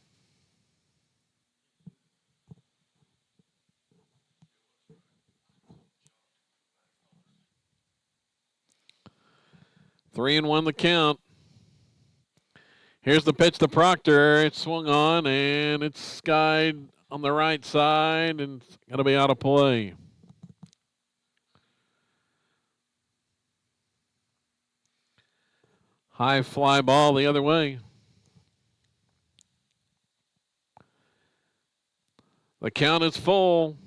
Three and 1 the count. Here's the pitch to Proctor. It's swung on and it's skied on the right side and it's going to be out of play. High fly ball the other way. The count is full.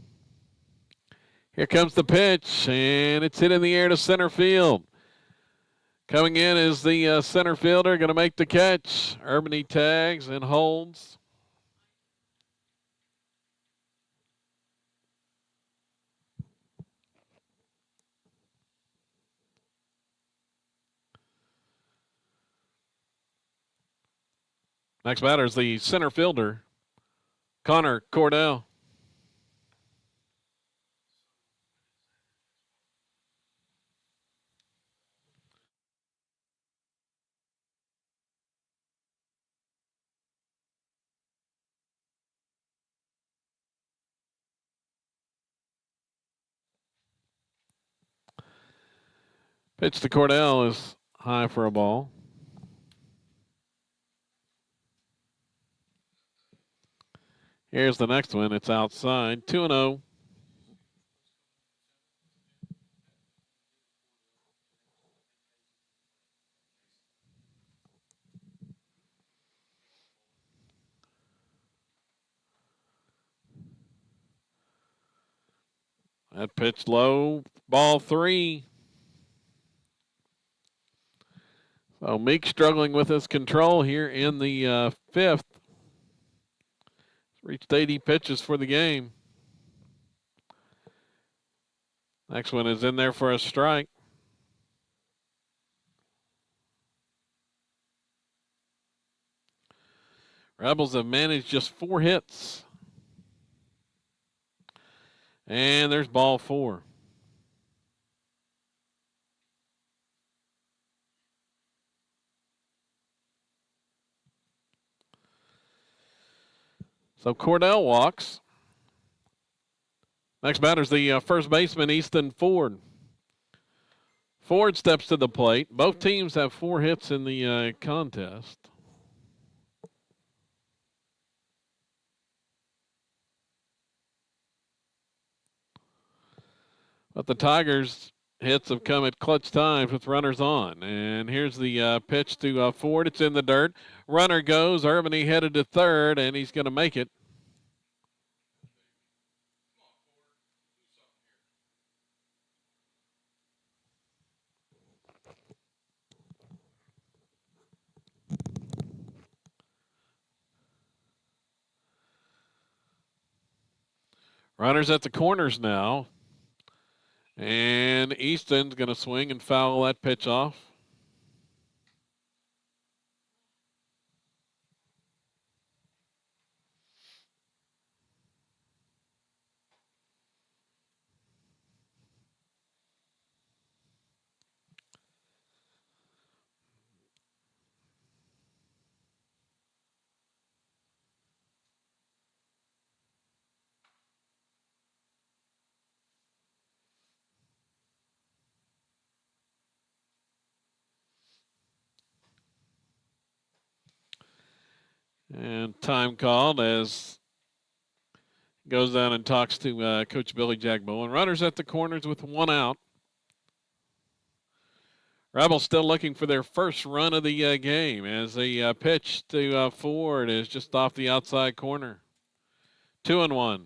Here comes the pitch, and it's hit in the air to center field. Coming in is the center fielder, going to make the catch. Urbany tags and holds. Next batter is the center fielder, Connor Cordell. Pitch to Cordell is high for a ball. Here's the next one. It's outside. 2-0. That pitch low. Ball 3. So Meek struggling with his control here in the fifth. Reached 80 pitches for the game. Next one is in there for a strike. Rebels have managed just 4 hits. And there's ball 4. So Cordell walks. Next batter's the first baseman, Easton Ford. Ford steps to the plate. Both teams have 4 hits in the contest. But the Tigers' hits have come at clutch times with runners on. And here's the pitch to Ford. It's in the dirt. Runner goes. Irvine headed to third, and he's going to make it. Runners at the corners now. And Easton's going to swing and foul that pitch off. And time called as goes down and talks to Coach Billy Jagbo. And runners at the corners with 1 out. Rebels still looking for their first run of the game as the pitch to Ford is just off the outside corner. 2-1.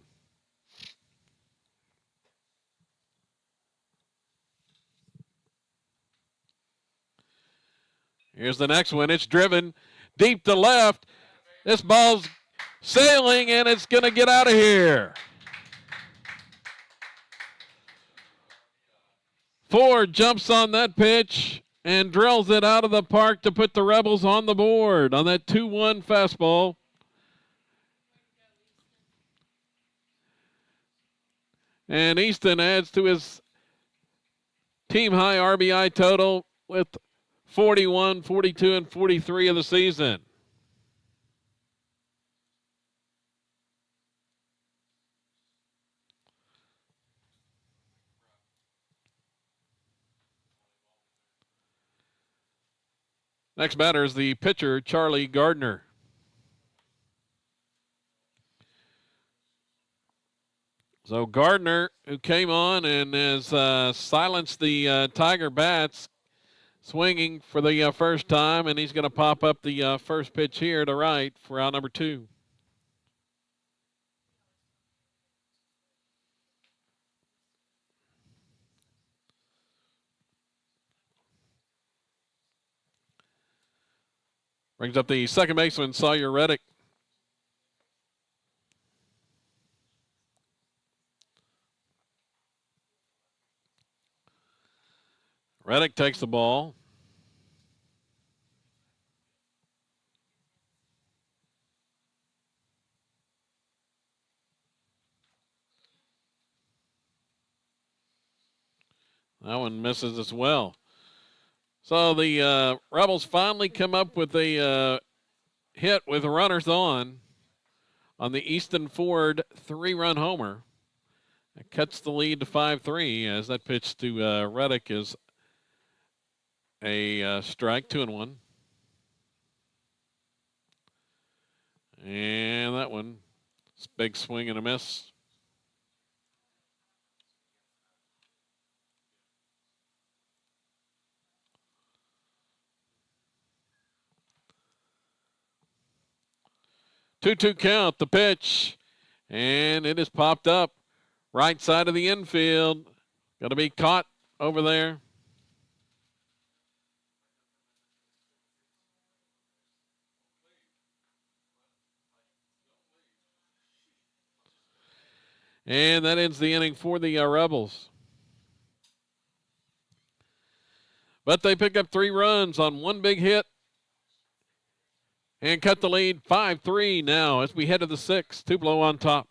Here's the next one. It's driven deep to left. This ball's sailing, and it's going to get out of here. Ford jumps on that pitch and drills it out of the park to put the Rebels on the board on that 2-1 fastball. And Easton adds to his team-high RBI total with 41, 42, and 43 of the season. Next batter is the pitcher, Charlie Gardner. So Gardner, who came on and has silenced the Tiger bats, swinging for the first time, and he's going to pop up the first pitch here to right for out number 2. Brings up the second baseman, Sawyer Reddick. Reddick takes the ball. That one misses as well. So the Rebels finally come up with a hit with runners on the Easton Ford 3-run homer. It cuts the lead to 5-3 as that pitch to Reddick is a strike, 2-1. And that one, big swing and a miss. Two count, the pitch, and it is popped up right side of the infield. Got to be caught over there. And that ends the inning for the Rebels. But they pick up 3 runs on one big hit and cut the lead 5-3 now as we head to the 6th. Tupelo on top.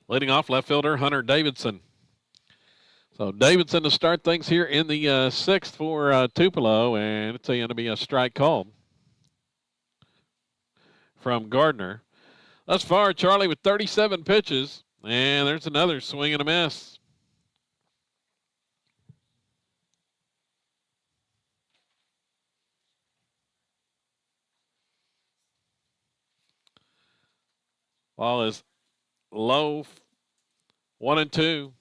Leading off, left fielder Hunter Davidson. So Davidson to start things here in the 6th for Tupelo, and it's going to be a strike called from Gardner. Thus far, Charlie with 37 pitches, and there's another swing and a miss. Ball is low, 1-2.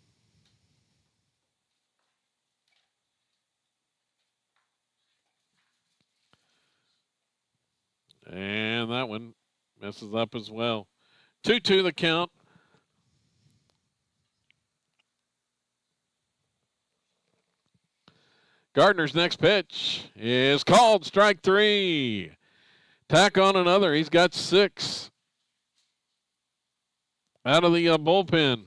And that one messes up as well. 2-2 the count. Gardner's next pitch is called strike 3. Tack on another. He's got 6 out of the bullpen.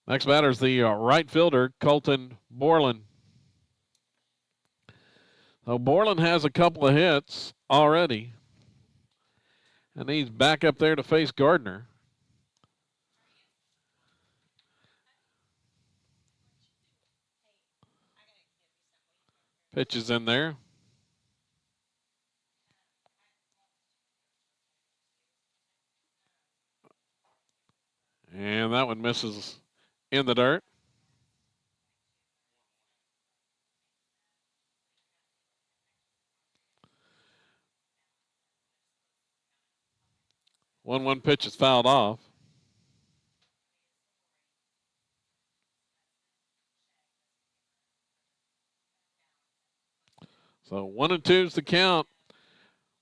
Next batter is the right fielder, Colton Borland. So Borland has a couple of hits already, and he's back up there to face Gardner. Pitch is in there. And that one misses in the dirt. One pitch is fouled off. So 1-2 is the count.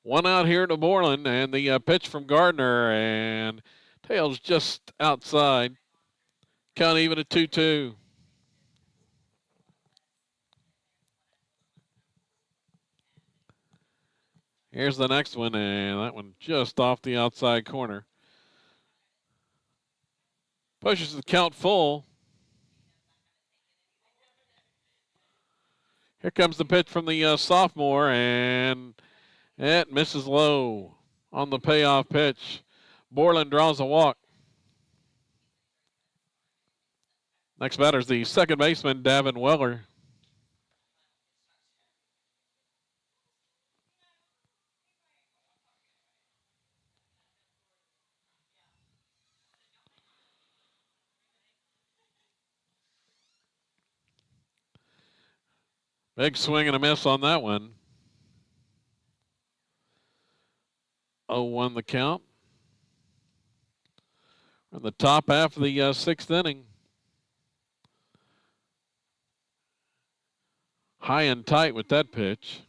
One out here to Borland, and the pitch from Gardner, and tails just outside. Count even at 2-2. Here's the next one, and that one just off the outside corner. Pushes the count full. Here comes the pitch from the sophomore, and it misses low on the payoff pitch. Borland draws a walk. Next batter is the second baseman, Davin Weller. Big swing and a miss on that one. 0-1 the count. We're in the top half of the sixth inning. High and tight with that pitch.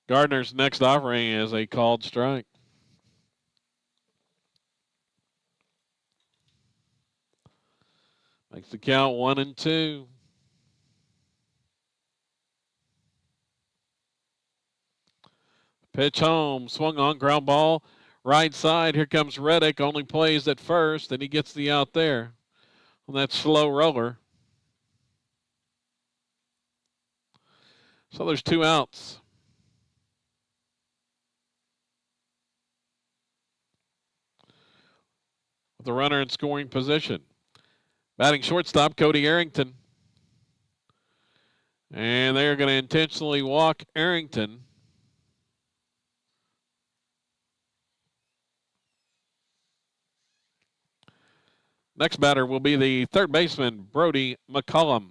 Gardner's next offering is a called strike. Makes the count 1-2. Pitch home, swung on, ground ball, right side. Here comes Reddick, only plays at first, and he gets the out there on that slow roller. So there's 2 outs. With the runner in scoring position. Batting shortstop, Cody Arrington. And they're going to intentionally walk Arrington. Next batter will be the third baseman, Brody McCullum.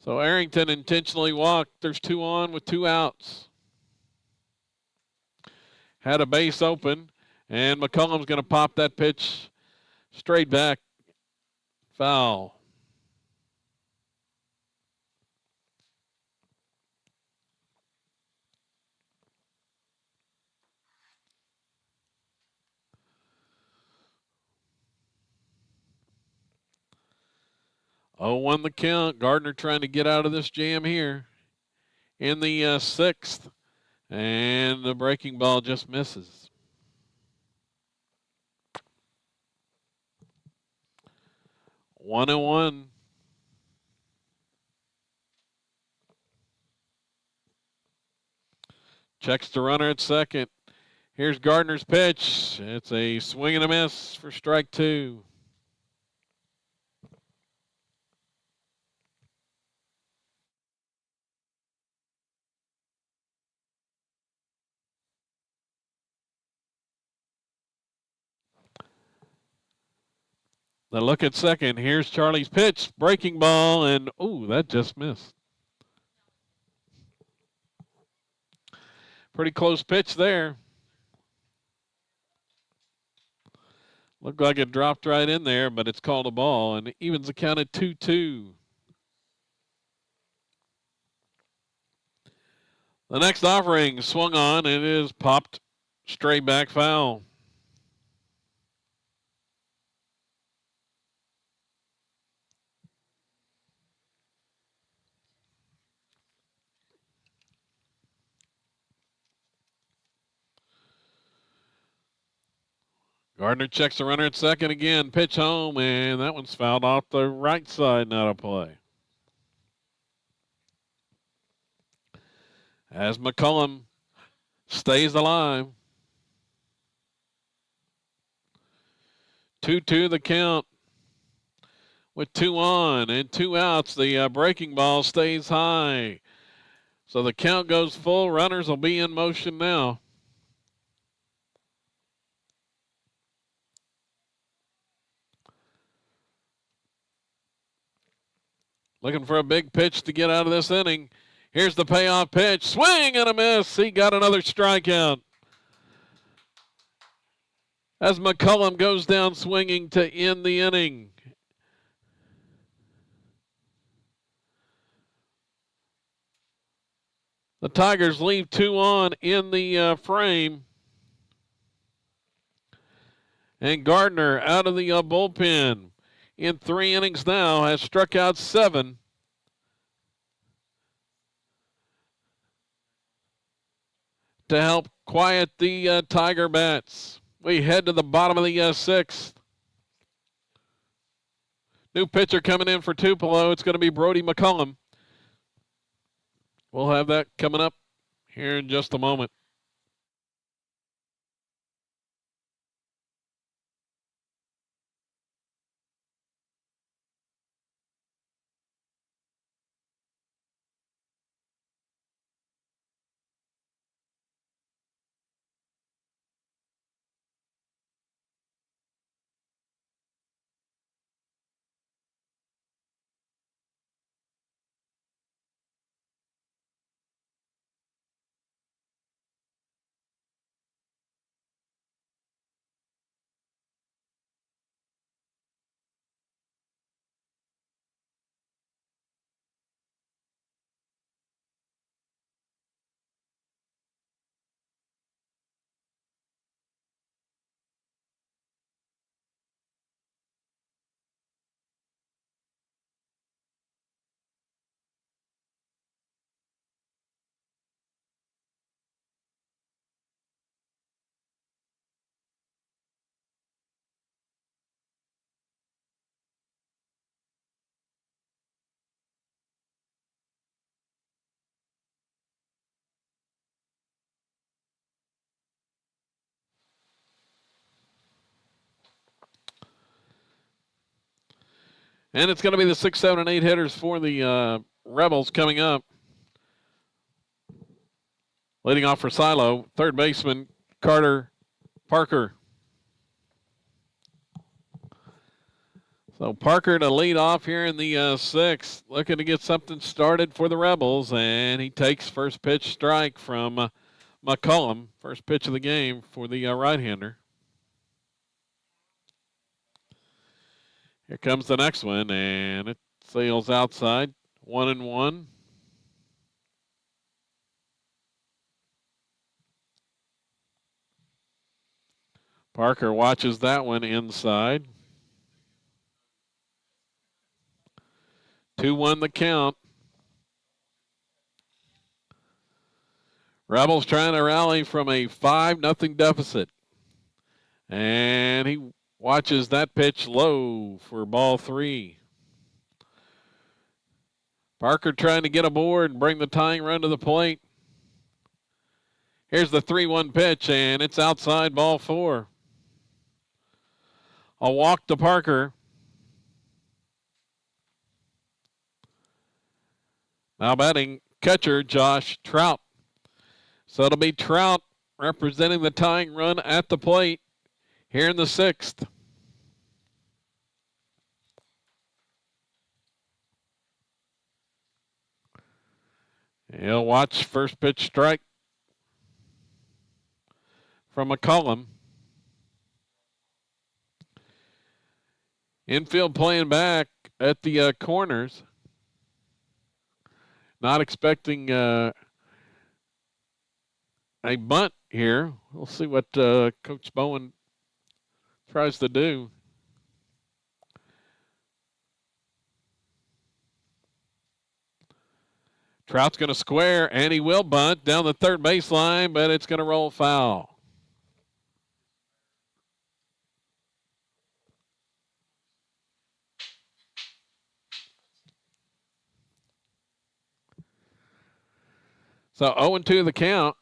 So Arrington intentionally walked. There's 2 on with 2 outs. Had a base open, and McCullum's going to pop that pitch straight back. Foul. Oh, 1 the count. Gardner trying to get out of this jam here in the sixth. And the breaking ball just misses. 1-1. Checks the runner at second. Here's Gardner's pitch. It's a swing and a miss for strike 2. The look at second. Here's Charlie's pitch. Breaking ball, and ooh, that just missed. Pretty close pitch there. Looked like it dropped right in there, but it's called a ball, and it evens the count at 2-2. The next offering swung on, and it is popped straight back foul. Gardner checks the runner at second again. Pitch home, and that one's fouled off the right side, not a play. As McCullum stays alive. 2-2 the count. With 2 on and 2 outs, the breaking ball stays high. So the count goes full. Runners will be in motion now. Looking for a big pitch to get out of this inning. Here's the payoff pitch. Swing and a miss. He got another strikeout. As McCullum goes down swinging to end the inning. The Tigers leave 2 on in the frame. And Gardner out of the bullpen in 3 innings now has struck out 7. To help quiet the Tiger bats. We head to the bottom of the 6th. New pitcher coming in for Tupelo. It's going to be Brody McCullum. We'll have that coming up here in just a moment. And it's going to be the 6, 7, and 8 hitters for the Rebels coming up. Leading off for Silo, third baseman Carter Parker. So Parker to lead off here in the sixth, looking to get something started for the Rebels, and he takes first pitch strike from McCollum, first pitch of the game for the right-hander. Here comes the next one, and it sails outside, 1-1. Parker watches that one inside. 2-1 the count. Rebels trying to rally from a 5-0 deficit. And he watches that pitch low for ball 3. Parker trying to get aboard and bring the tying run to the plate. Here's the 3-1 pitch, and it's outside, ball 4. A walk to Parker. Now batting catcher Josh Trout. So it'll be Trout representing the tying run at the plate here in the sixth. He'll watch first pitch strike from McCollum. Infield playing back at the corners. Not expecting a bunt here. We'll see what Coach Bowen tries to do. Trout's going to square, and he will bunt down the third baseline, but it's going to roll foul. So 0-2 the count.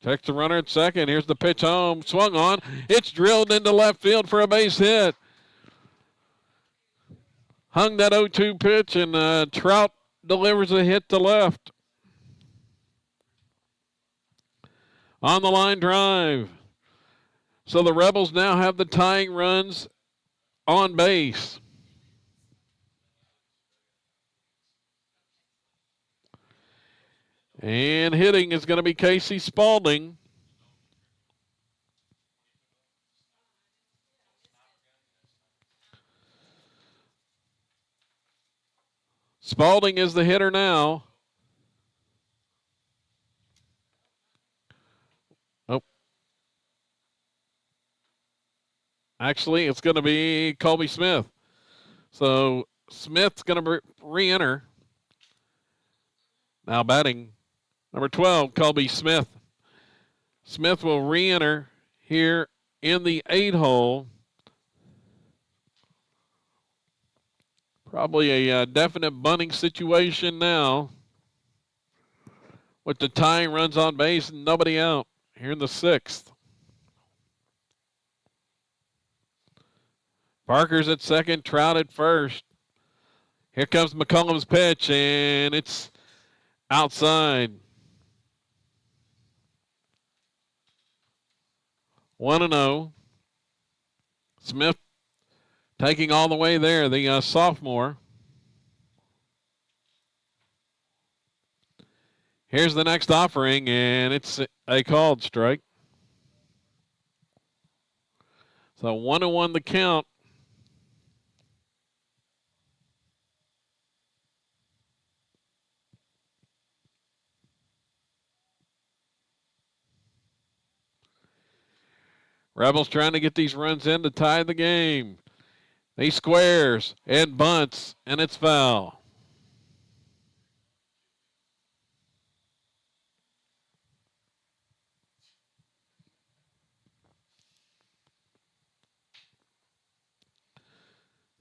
Checks the runner at second. Here's the pitch home. Swung on. It's drilled into left field for a base hit. Hung that 0-2 pitch, and Trout delivers a hit to left. On the line drive. So the Rebels now have the tying runs on base. And hitting is going to be Casey Spalding. Spalding is the hitter now. Oh. Actually, it's going to be Colby Smith. So Smith's going to re-enter. Now batting number 12, Colby Smith. Smith will re-enter here in the 8 hole. Probably a definite bunting situation now with the tying runs on base and nobody out here in the 6th. Parker's at second, Trout at first. Here comes McCollum's pitch, and it's outside. 1-0. Smith taking all the way there, the sophomore. Here's the next offering, and it's a called strike. So 1-1 the count. Rebels trying to get these runs in to tie the game. He squares and bunts, and it's foul.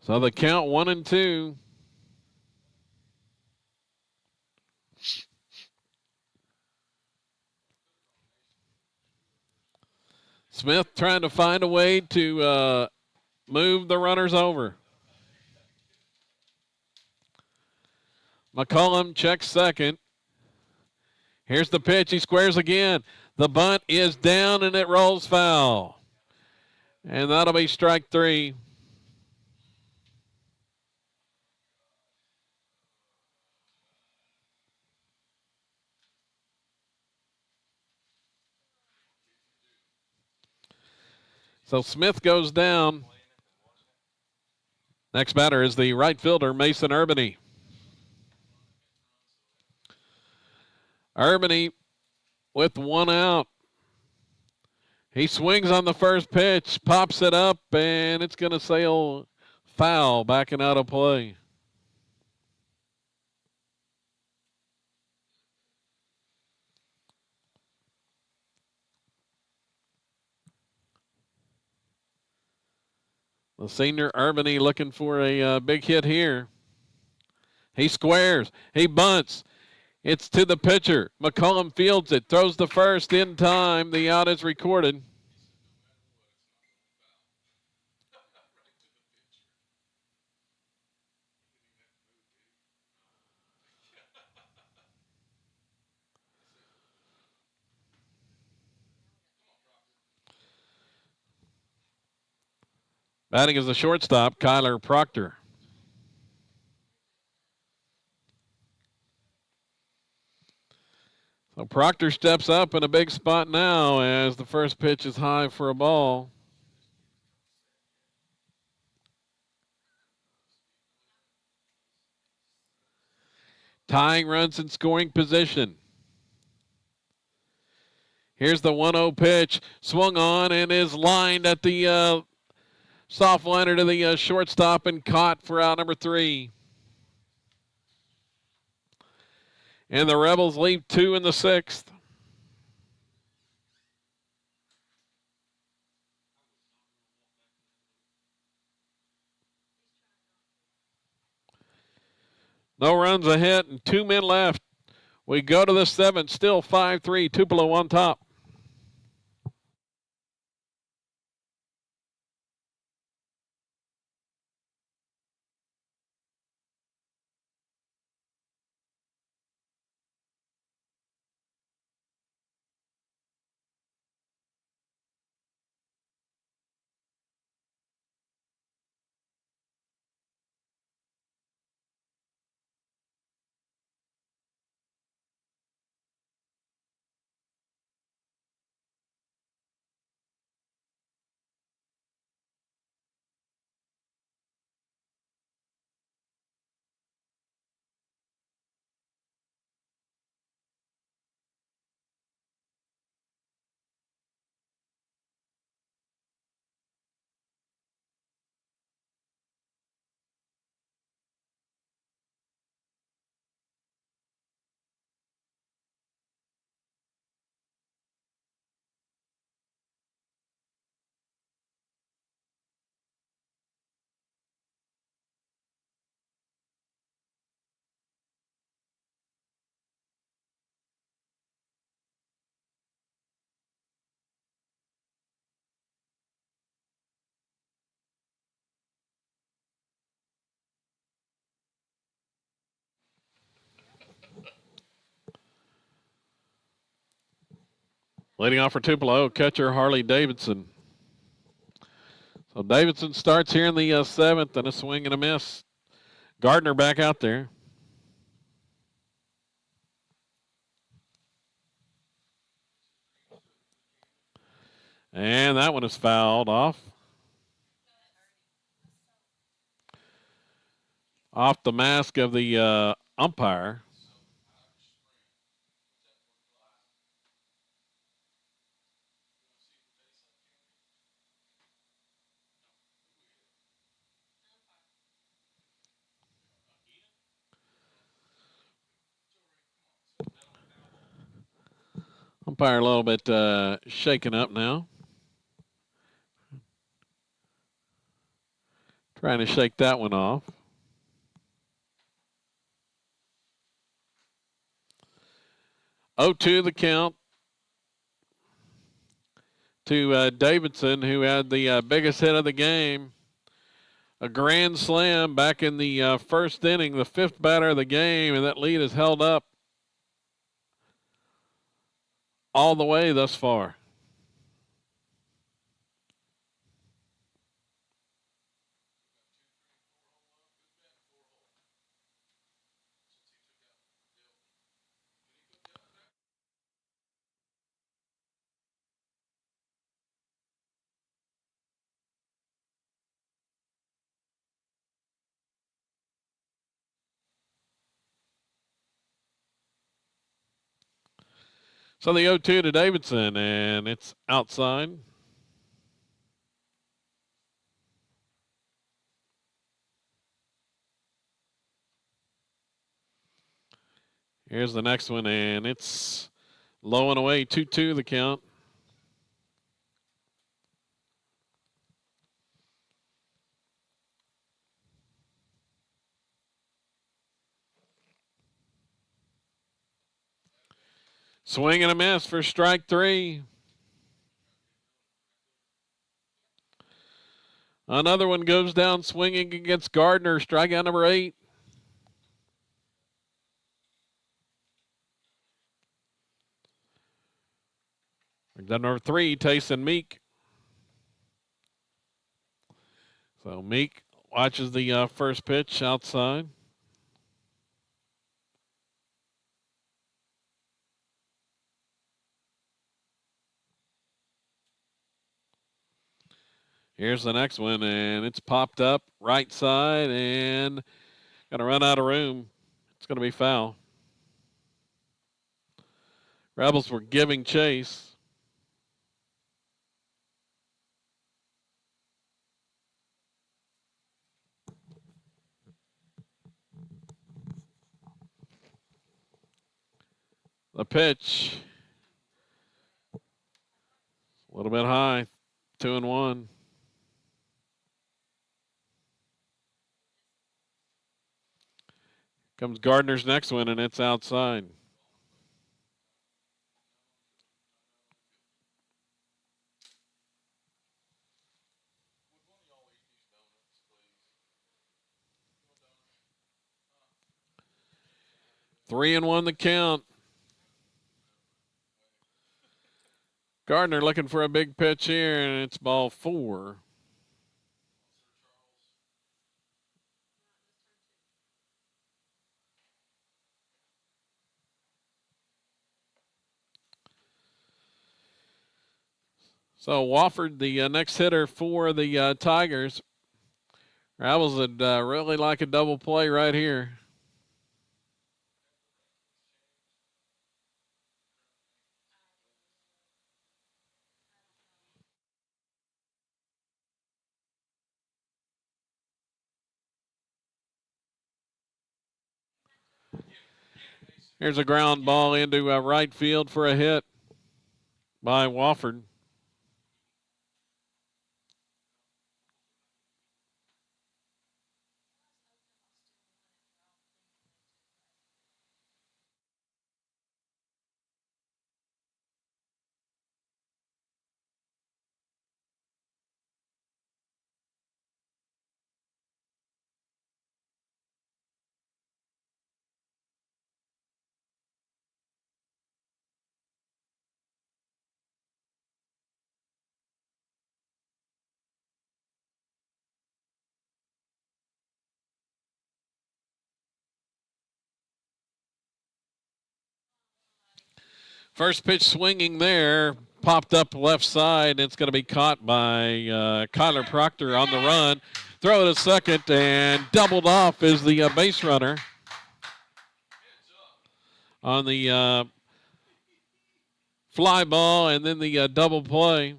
So the count 1-2. Smith trying to find a way to move the runners over. McCollum checks second. Here's the pitch. He squares again. The bunt is down and it rolls foul. And that'll be strike 3. So Smith goes down. Next batter is the right fielder, Mason Urbany. Urbany with 1 out. He swings on the first pitch, pops it up, and it's going to sail foul, backing out of play. The senior Urbany looking for a big hit here. He squares. He bunts. It's to the pitcher. McCollum fields it. Throws the first in time. The out is recorded. Batting is the shortstop, Kyler Proctor. So Proctor steps up in a big spot now as the first pitch is high for a ball. Tying runs in scoring position. Here's the 1-0 pitch. Swung on and is lined at the soft liner to the shortstop and caught for out number 3. And the Rebels leave 2 in the 6th. No runs ahead and 2 men left. We go to the 7th, still 5-3, Tupelo on top. Leading off for Tupelo, catcher Harley Davidson. So Davidson starts here in the 7th, and a swing and a miss. Gardner back out there. And that one is fouled off. Off the mask of the umpire. Umpire a little bit shaken up now. Trying to shake that one off. Oh, 2 the count to Davidson, who had the biggest hit of the game. A grand slam back in the first inning, the 5th batter of the game, and that lead is held up all the way thus far. So the 0-2 to Davidson, and it's outside. Here's the next one, and it's low and away, 2-2 the count. Swing and a miss for strike 3. Another one goes down swinging against Gardner, strikeout number 8. Number 3, Tayson Meek. So Meek watches the first pitch outside. Here's the next one, and it's popped up right side and going to run out of room. It's going to be foul. Rebels were giving chase. The pitch, a little bit high, 2-1. Comes Gardner's next one, and it's outside. Three and 1 the count. Gardner looking for a big pitch here, and it's ball 4. So Wofford, the next hitter for the Tigers. Rebels would really like a double play right here. Here's a ground ball into right field for a hit by Wofford. First pitch swinging there, popped up left side. It's going to be caught by Kyler Proctor on the run. Throw it to second, and doubled off is the base runner on the fly ball, and then the double play.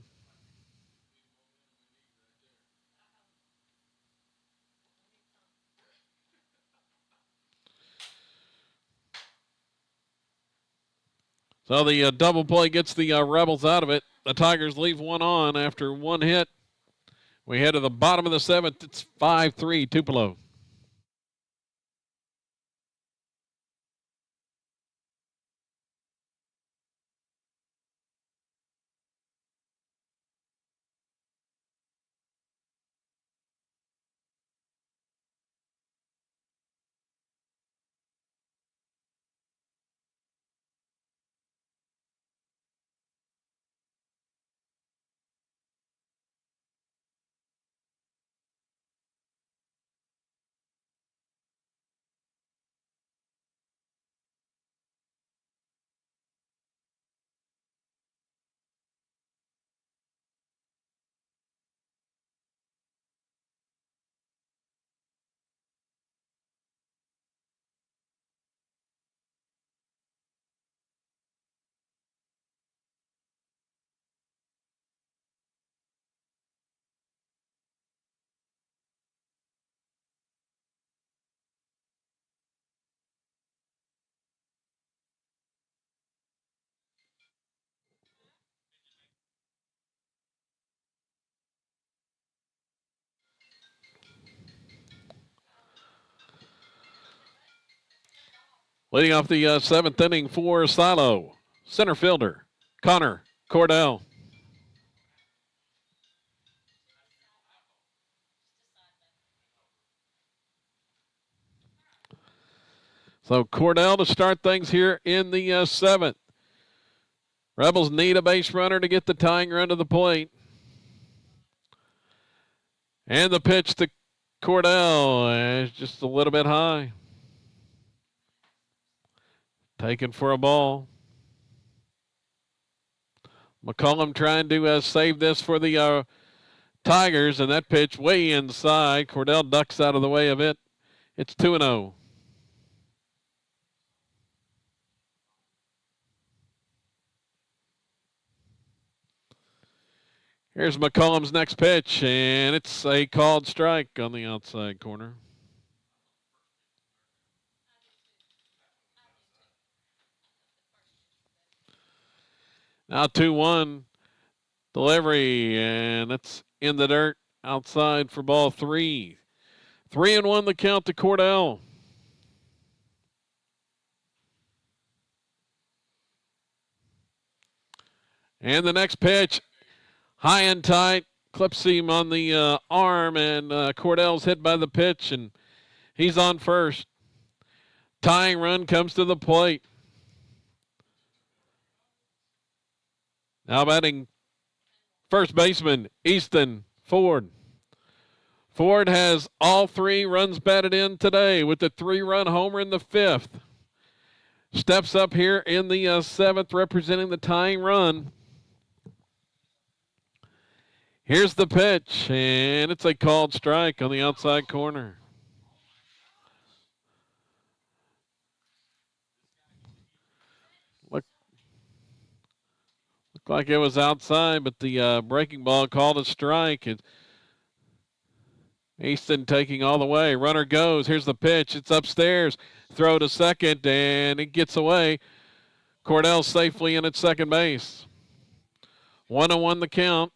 So the double play gets the Rebels out of it. The Tigers leave one on after one hit We head to the bottom of the seventh. It's 5-3 Tupelo. Leading off the seventh inning for Silo, center fielder Connor Cordell. So Cordell to start things here in the seventh. Rebels need a base runner to get the tying run to the plate. And the pitch to Cordell is just a little bit high. Taken for a ball. McCollum trying to save this for the Tigers, and that pitch way inside. Cordell ducks out of the way of it. It's 2-0. Here's McCollum's next pitch, and it's a called strike on the outside corner. Now 2-1 delivery, and it's in the dirt outside for ball 3. 3-1 the count to Cordell. And the next pitch, high and tight, clips him on the arm, and Cordell's hit by the pitch, and he's on first. Tying run comes to the plate. Now batting first baseman, Easton Ford. Ford has all 3 runs batted in today with the 3-run homer in the 5th. Steps up here in the 7th, representing the tying run. Here's the pitch, and it's a called strike on the outside corner. Looked like it was outside, but the breaking ball called a strike. And Easton taking all the way. Runner goes. Here's the pitch. It's upstairs. Throw to second, and it gets away. Cordell safely in at second base. 1-1 the count.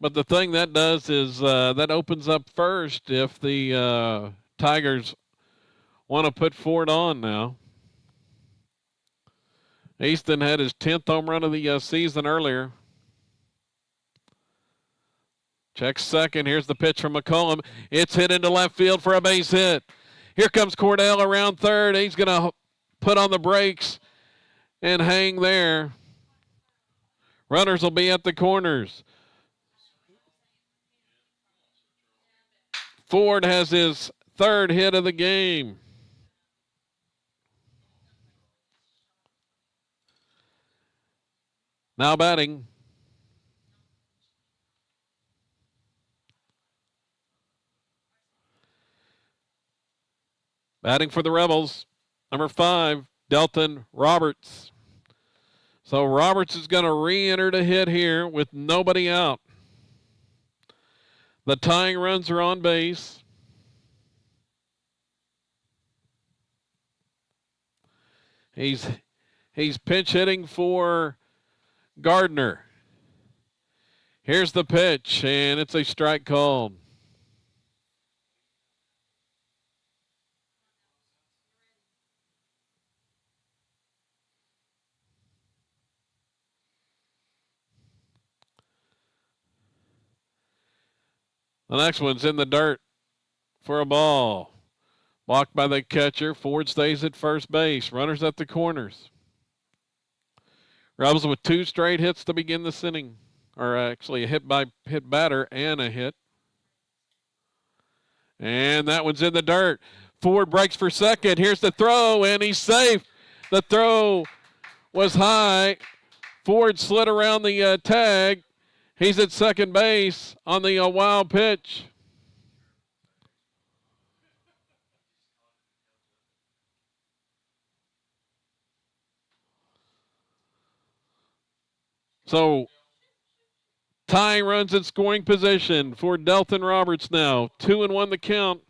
But the thing that does is that opens up first if the Tigers want to put Ford on now. Easton had his 10th home run of the season earlier. Checks second. Here's the pitch from McCollum. It's hit into left field for a base hit. Here comes Cordell around third. He's going to put on the brakes and hang there. Runners will be at the corners. Ford has his 3rd hit of the game. Now batting. Batting for the Rebels, number 5, Delton Roberts. So Roberts is going to re-enter to hit here with nobody out. The tying runs are on base. He's pinch hitting for Gardner. Here's the pitch, and it's a strike called. The next one's in the dirt for a ball. Blocked by the catcher. Ford stays at first base. Runners at the corners. Rebels with 2 straight hits to begin this inning. Or actually a hit batter and a hit. And that one's in the dirt. Ford breaks for second. Here's the throw, and he's safe. The throw was high. Ford slid around the tag. He's at second base on the wild pitch. So tying runs in scoring position for Delton Roberts now. 2-1 the count.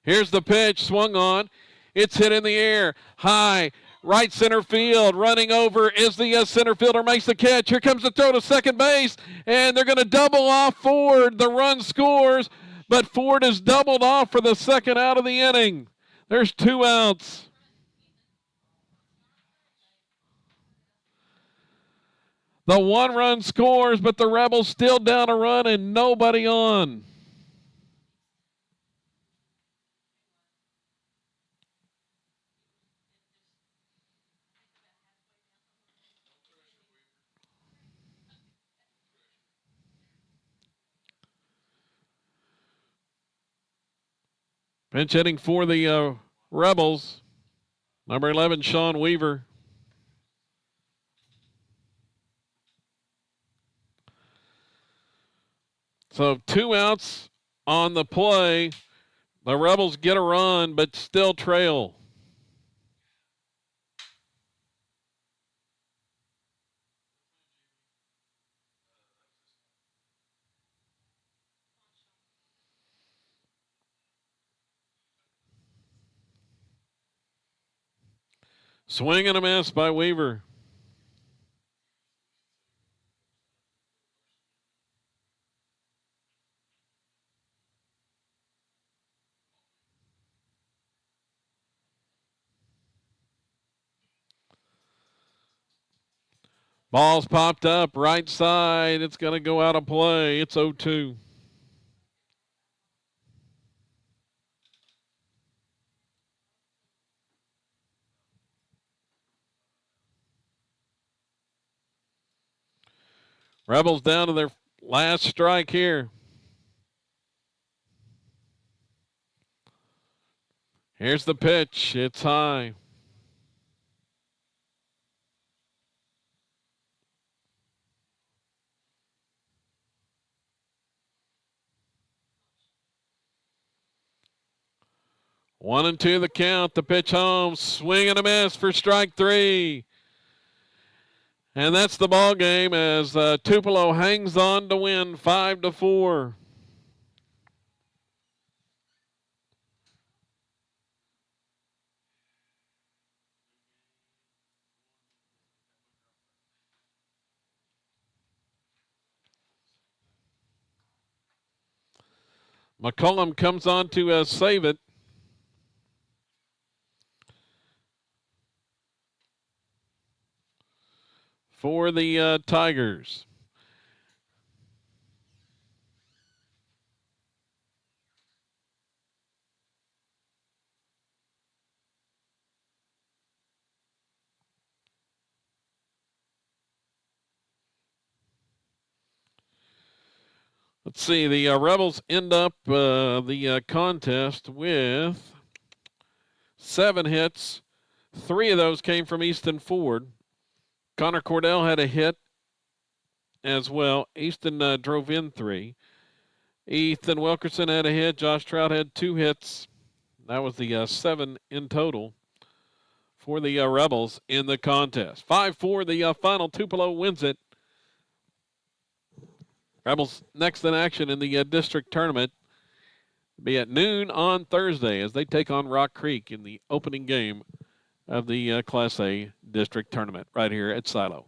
Here's the pitch, swung on. It's hit in the air, high, right center field. Running over is the center fielder, makes the catch. Here comes the throw to second base, and they're going to double off Ford. The run scores, but Ford is doubled off for the second out of the inning. There's 2 outs. The 1-run scores, but the Rebels still down a run and nobody on. Pinch hitting for the Rebels, number 11, Sean Weaver. So 2 outs on the play. The Rebels get a run, but still trail. Swing and a miss by Weaver. Ball's popped up, right side. It's going to go out of play. It's 0-2. Rebels down to their last strike here. Here's the pitch. It's high. One and two the count. The pitch home. Swing and a miss for strike 3. And that's the ball game as Tupelo hangs on to win 5-4. McCullum comes on to save it. For the Tigers. Let's see, the Rebels end up the contest with 7 hits. 3 of those came from Easton Ford. Connor Cordell had a hit as well. Easton drove in 3. Ethan Wilkerson had a hit. Josh Trout had 2 hits. That was the 7 in total for the Rebels in the contest. 5-4, the final. Tupelo wins it. Rebels next in action in the district tournament will be at noon on Thursday as they take on Rock Creek in the opening game of the Class A district tournament right here at Silo.